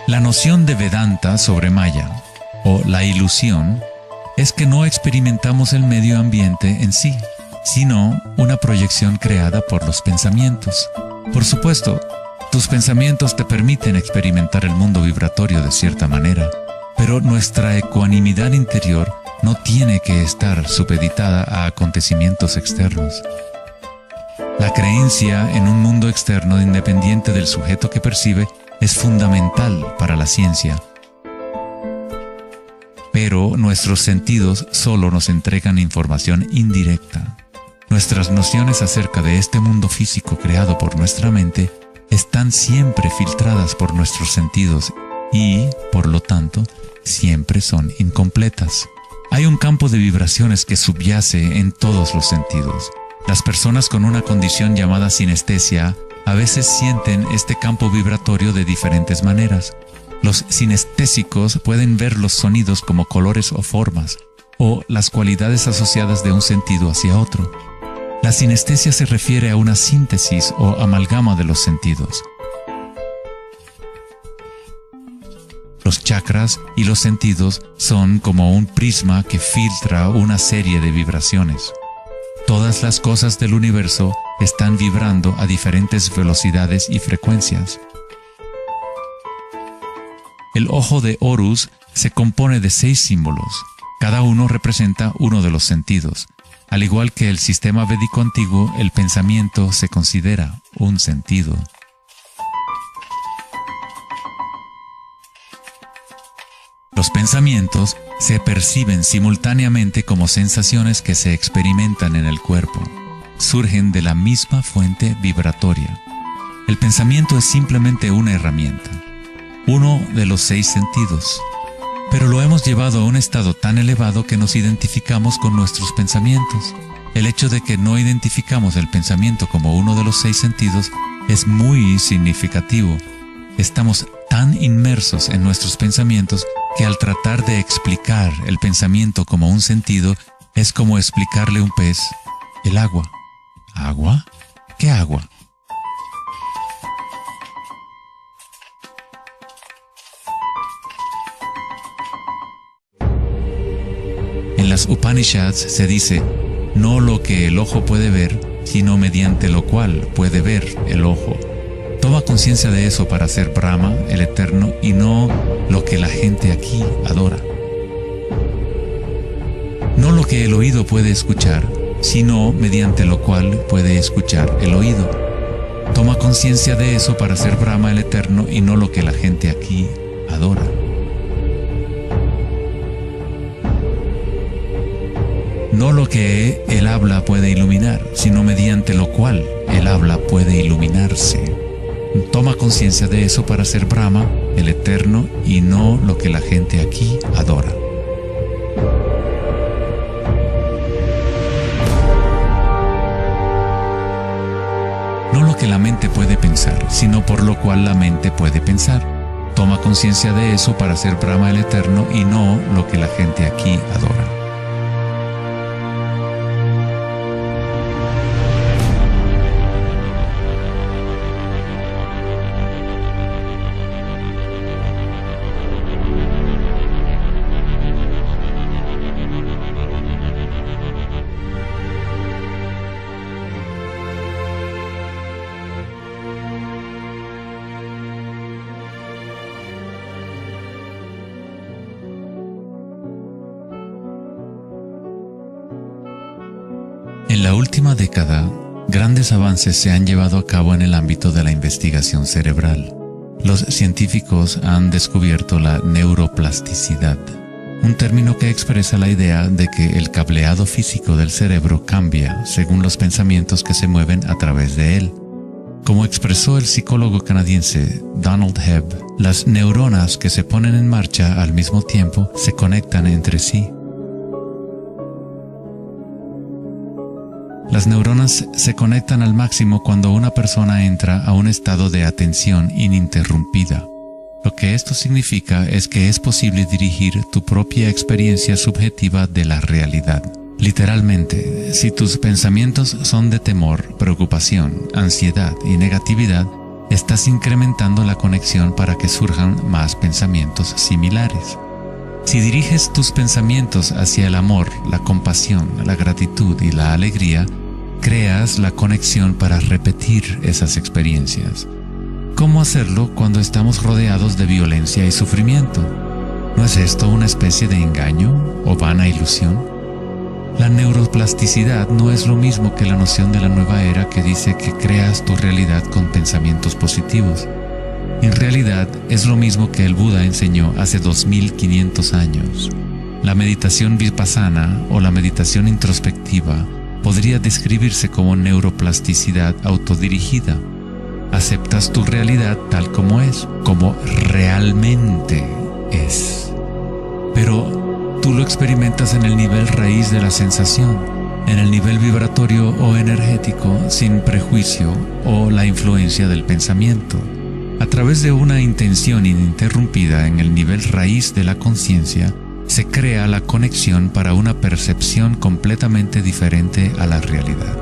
La noción de Vedanta sobre Maya, o la ilusión, es que no experimentamos el medio ambiente en sí, sino una proyección creada por los pensamientos. Por supuesto, tus pensamientos te permiten experimentar el mundo vibratorio de cierta manera, pero nuestra ecuanimidad interior no tiene que estar supeditada a acontecimientos externos. La creencia en un mundo externo independiente del sujeto que percibe es fundamental para la ciencia. Pero nuestros sentidos solo nos entregan información indirecta. Nuestras nociones acerca de este mundo físico creado por nuestra mente están siempre filtradas por nuestros sentidos y, por lo tanto, siempre son incompletas. Hay un campo de vibraciones que subyace en todos los sentidos. Las personas con una condición llamada sinestesia a veces sienten este campo vibratorio de diferentes maneras. Los sinestésicos pueden ver los sonidos como colores o formas, o las cualidades asociadas de un sentido hacia otro. La sinestesia se refiere a una síntesis o amalgama de los sentidos. Los chakras y los sentidos son como un prisma que filtra una serie de vibraciones. Todas las cosas del universo están vibrando a diferentes velocidades y frecuencias. El ojo de Horus se compone de 6 símbolos. Cada uno representa uno de los sentidos. Al igual que el sistema védico antiguo, el pensamiento se considera un sentido. Los pensamientos se perciben simultáneamente como sensaciones que se experimentan en el cuerpo. Surgen de la misma fuente vibratoria. El pensamiento es simplemente una herramienta, uno de los 6 sentidos, pero lo hemos llevado a un estado tan elevado que nos identificamos con nuestros pensamientos. El hecho de que no identificamos el pensamiento como uno de los 6 sentidos es muy significativo. Estamos tan inmersos en nuestros pensamientos que al tratar de explicar el pensamiento como un sentido es como explicarle a un pez el agua. ¿Agua? ¿Qué agua? En las Upanishads se dice, no lo que el ojo puede ver, sino mediante lo cual puede ver el ojo. Toma conciencia de eso para ser Brahma, el Eterno, y no lo que la gente aquí adora. No lo que el oído puede escuchar, sino mediante lo cual puede escuchar el oído. Toma conciencia de eso para ser Brahma, el Eterno, y no lo que la gente aquí adora. No lo que el habla puede iluminar, sino mediante lo cual el habla puede iluminarse. Toma conciencia de eso para ser Brahma, el Eterno, y no lo que la gente aquí adora. No lo que la mente puede pensar, sino por lo cual la mente puede pensar. Toma conciencia de eso para ser Brahma, el Eterno, y no lo que la gente aquí adora. En la última década, grandes avances se han llevado a cabo en el ámbito de la investigación cerebral. Los científicos han descubierto la neuroplasticidad, un término que expresa la idea de que el cableado físico del cerebro cambia según los pensamientos que se mueven a través de él. Como expresó el psicólogo canadiense Donald Hebb, las neuronas que se ponen en marcha al mismo tiempo se conectan entre sí. Las neuronas se conectan al máximo cuando una persona entra a un estado de atención ininterrumpida. Lo que esto significa es que es posible dirigir tu propia experiencia subjetiva de la realidad. Literalmente, si tus pensamientos son de temor, preocupación, ansiedad y negatividad, estás incrementando la conexión para que surjan más pensamientos similares. Si diriges tus pensamientos hacia el amor, la compasión, la gratitud y la alegría, creas la conexión para repetir esas experiencias. ¿Cómo hacerlo cuando estamos rodeados de violencia y sufrimiento? ¿No es esto una especie de engaño o vana ilusión? La neuroplasticidad no es lo mismo que la noción de la nueva era que dice que creas tu realidad con pensamientos positivos. En realidad es lo mismo que el Buda enseñó hace 2500 años. La meditación vipassana o la meditación introspectiva podría describirse como neuroplasticidad autodirigida. Aceptas tu realidad tal como es, como realmente es. Pero tú lo experimentas en el nivel raíz de la sensación, en el nivel vibratorio o energético, sin prejuicio o la influencia del pensamiento. A través de una intención ininterrumpida en el nivel raíz de la conciencia, se crea la conexión para una percepción completamente diferente a la realidad.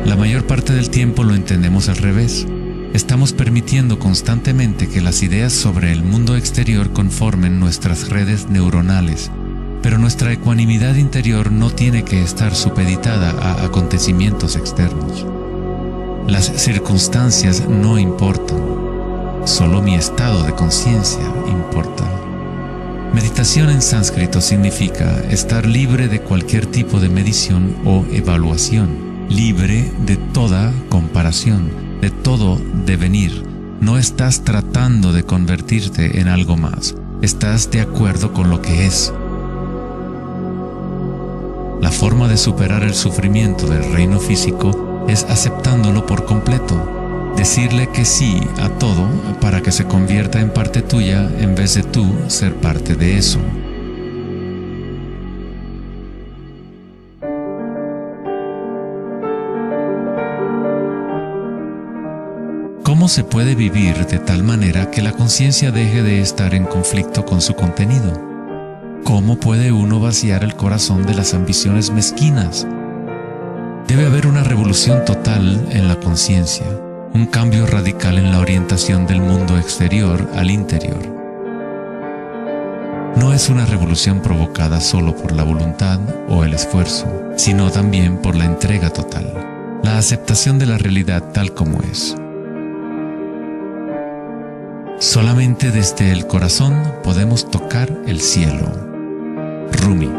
La mayor parte del tiempo lo entendemos al revés. Estamos permitiendo constantemente que las ideas sobre el mundo exterior conformen nuestras redes neuronales, pero nuestra ecuanimidad interior no tiene que estar supeditada a acontecimientos externos. Las circunstancias no importan, solo mi estado de conciencia importa. Meditación en sánscrito significa estar libre de cualquier tipo de medición o evaluación, libre de toda comparación, de todo devenir. No estás tratando de convertirte en algo más, estás de acuerdo con lo que es. La forma de superar el sufrimiento del reino físico es aceptándolo por completo, decirle que sí a todo para que se convierta en parte tuya en vez de tú ser parte de eso. ¿Cómo se puede vivir de tal manera que la conciencia deje de estar en conflicto con su contenido? ¿Cómo puede uno vaciar el corazón de las ambiciones mezquinas? Debe haber una revolución total en la conciencia, un cambio radical en la orientación del mundo exterior al interior. No es una revolución provocada solo por la voluntad o el esfuerzo, sino también por la entrega total, la aceptación de la realidad tal como es. Solamente desde el corazón podemos tocar el cielo. Rumi.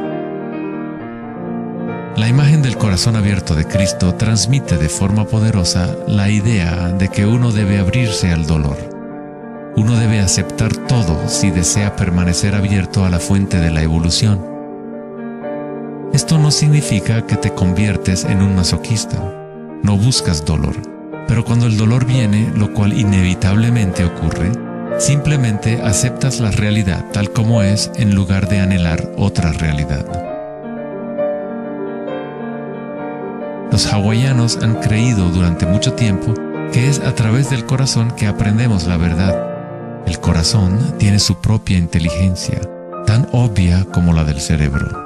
La imagen del corazón abierto de Cristo transmite de forma poderosa la idea de que uno debe abrirse al dolor. Uno debe aceptar todo si desea permanecer abierto a la fuente de la evolución. Esto no significa que te conviertes en un masoquista. No buscas dolor, pero cuando el dolor viene, lo cual inevitablemente ocurre, simplemente aceptas la realidad tal como es en lugar de anhelar otra realidad. Los hawaianos han creído durante mucho tiempo que es a través del corazón que aprendemos la verdad. El corazón tiene su propia inteligencia, tan obvia como la del cerebro.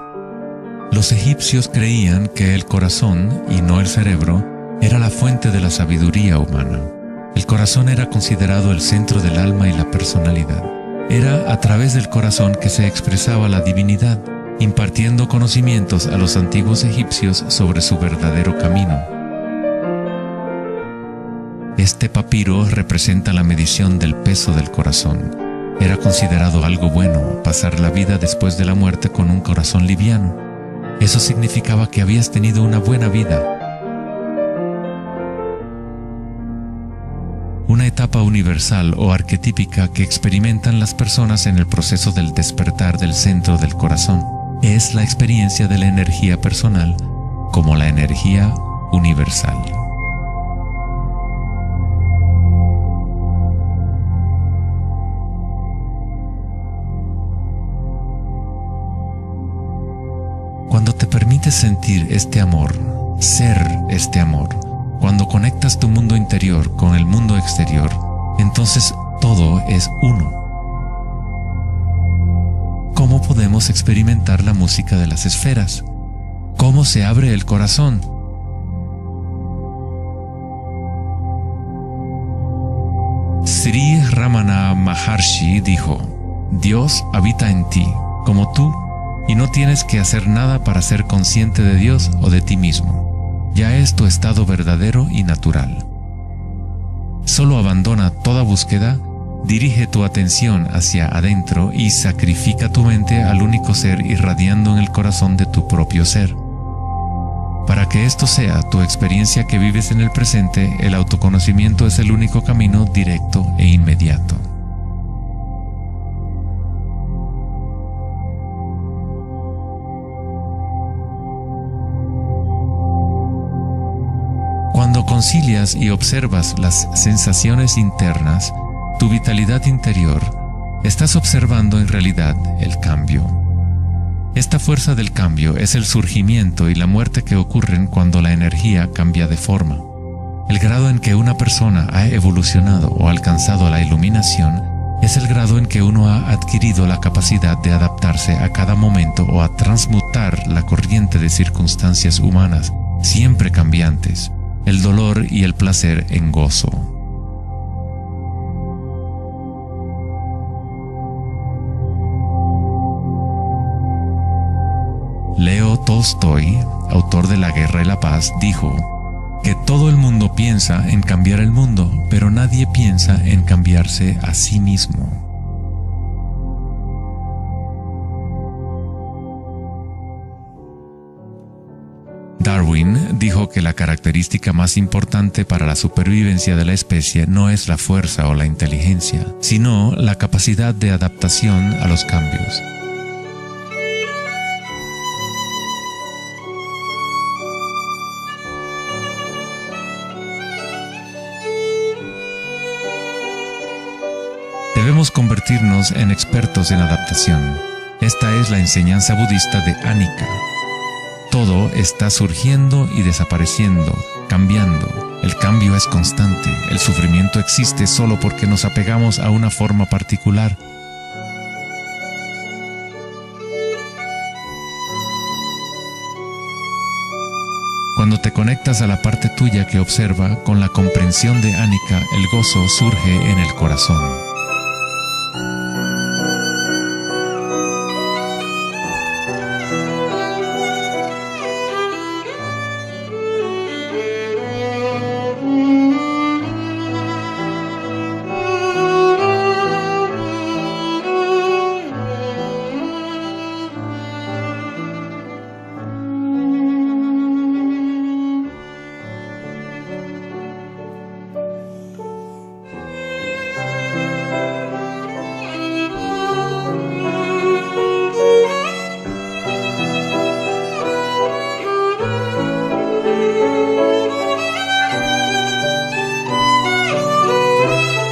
Los egipcios creían que el corazón, y no el cerebro, era la fuente de la sabiduría humana. El corazón era considerado el centro del alma y la personalidad. Era a través del corazón que se expresaba la divinidad, impartiendo conocimientos a los antiguos egipcios sobre su verdadero camino. Este papiro representa la medición del peso del corazón. Era considerado algo bueno pasar la vida después de la muerte con un corazón liviano. Eso significaba que habías tenido una buena vida. Una etapa universal o arquetípica que experimentan las personas en el proceso del despertar del centro del corazón es la experiencia de la energía personal como la energía universal. Cuando te permites sentir este amor, ser este amor, cuando conectas tu mundo interior con el mundo exterior, entonces todo es uno. ¿Cómo podemos experimentar la música de las esferas? ¿Cómo se abre el corazón? Sri Ramana Maharshi dijo: Dios habita en ti, como tú, y no tienes que hacer nada para ser consciente de Dios o de ti mismo. Ya es tu estado verdadero y natural. Solo abandona toda búsqueda, dirige tu atención hacia adentro y sacrifica tu mente al único ser irradiando en el corazón de tu propio ser. Para que esto sea tu experiencia que vives en el presente, el autoconocimiento es el único camino directo e inmediato. Cuando concilias y observas las sensaciones internas, tu vitalidad interior, estás observando en realidad el cambio. Esta fuerza del cambio es el surgimiento y la muerte que ocurren cuando la energía cambia de forma. El grado en que una persona ha evolucionado o alcanzado la iluminación es el grado en que uno ha adquirido la capacidad de adaptarse a cada momento o a transmutar la corriente de circunstancias humanas, siempre cambiantes, el dolor y el placer en gozo. Leo Tolstoy, autor de La Guerra y la Paz, dijo que todo el mundo piensa en cambiar el mundo, pero nadie piensa en cambiarse a sí mismo. Darwin dijo que la característica más importante para la supervivencia de la especie no es la fuerza o la inteligencia, sino la capacidad de adaptación a los cambios. Debemos convertirnos en expertos en adaptación. Esta es la enseñanza budista de Anika. Todo está surgiendo y desapareciendo, cambiando. El cambio es constante. El sufrimiento existe solo porque nos apegamos a una forma particular. Cuando te conectas a la parte tuya que observa, con la comprensión de Anika, el gozo surge en el corazón.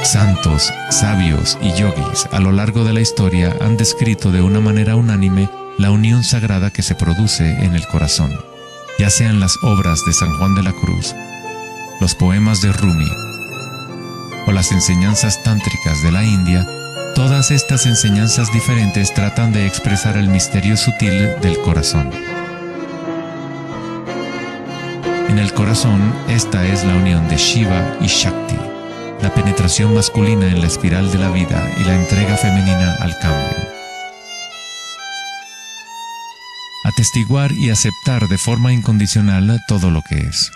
Santos, sabios y yogis a lo largo de la historia han descrito de una manera unánime la unión sagrada que se produce en el corazón, ya sean las obras de San Juan de la Cruz, los poemas de Rumi o las enseñanzas tántricas de la India. Todas estas enseñanzas diferentes tratan de expresar el misterio sutil del corazón. En el corazón, esta es la unión de Shiva y Shakti, la penetración masculina en la espiral de la vida y la entrega femenina al cambio. Atestiguar y aceptar de forma incondicional todo lo que es.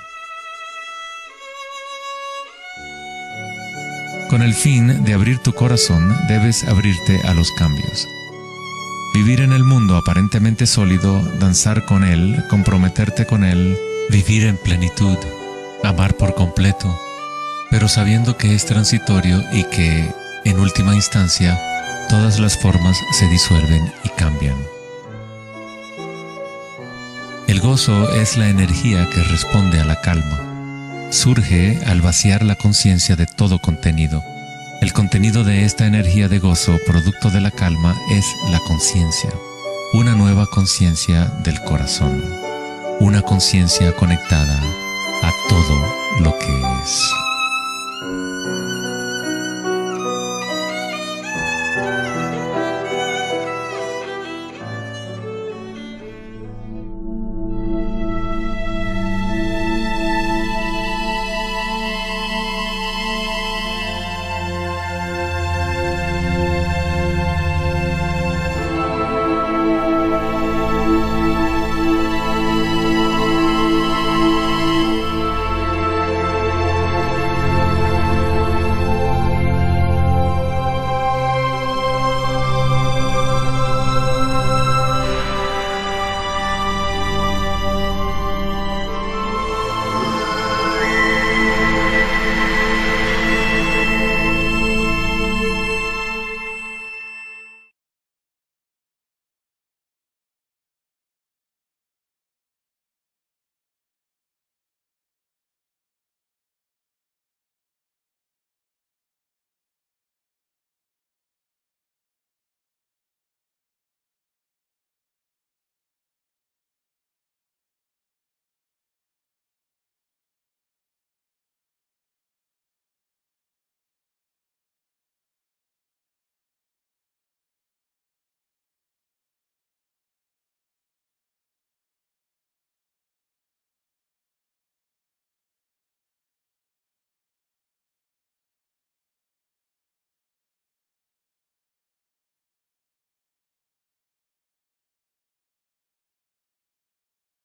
Con el fin de abrir tu corazón, debes abrirte a los cambios. Vivir en el mundo aparentemente sólido, danzar con él, comprometerte con él, vivir en plenitud, amar por completo, pero sabiendo que es transitorio y que, en última instancia, todas las formas se disuelven y cambian. El gozo es la energía que responde a la calma. Surge al vaciar la conciencia de todo contenido. El contenido de esta energía de gozo, producto de la calma, es la conciencia. Una nueva conciencia del corazón. Una conciencia conectada a todo lo que es.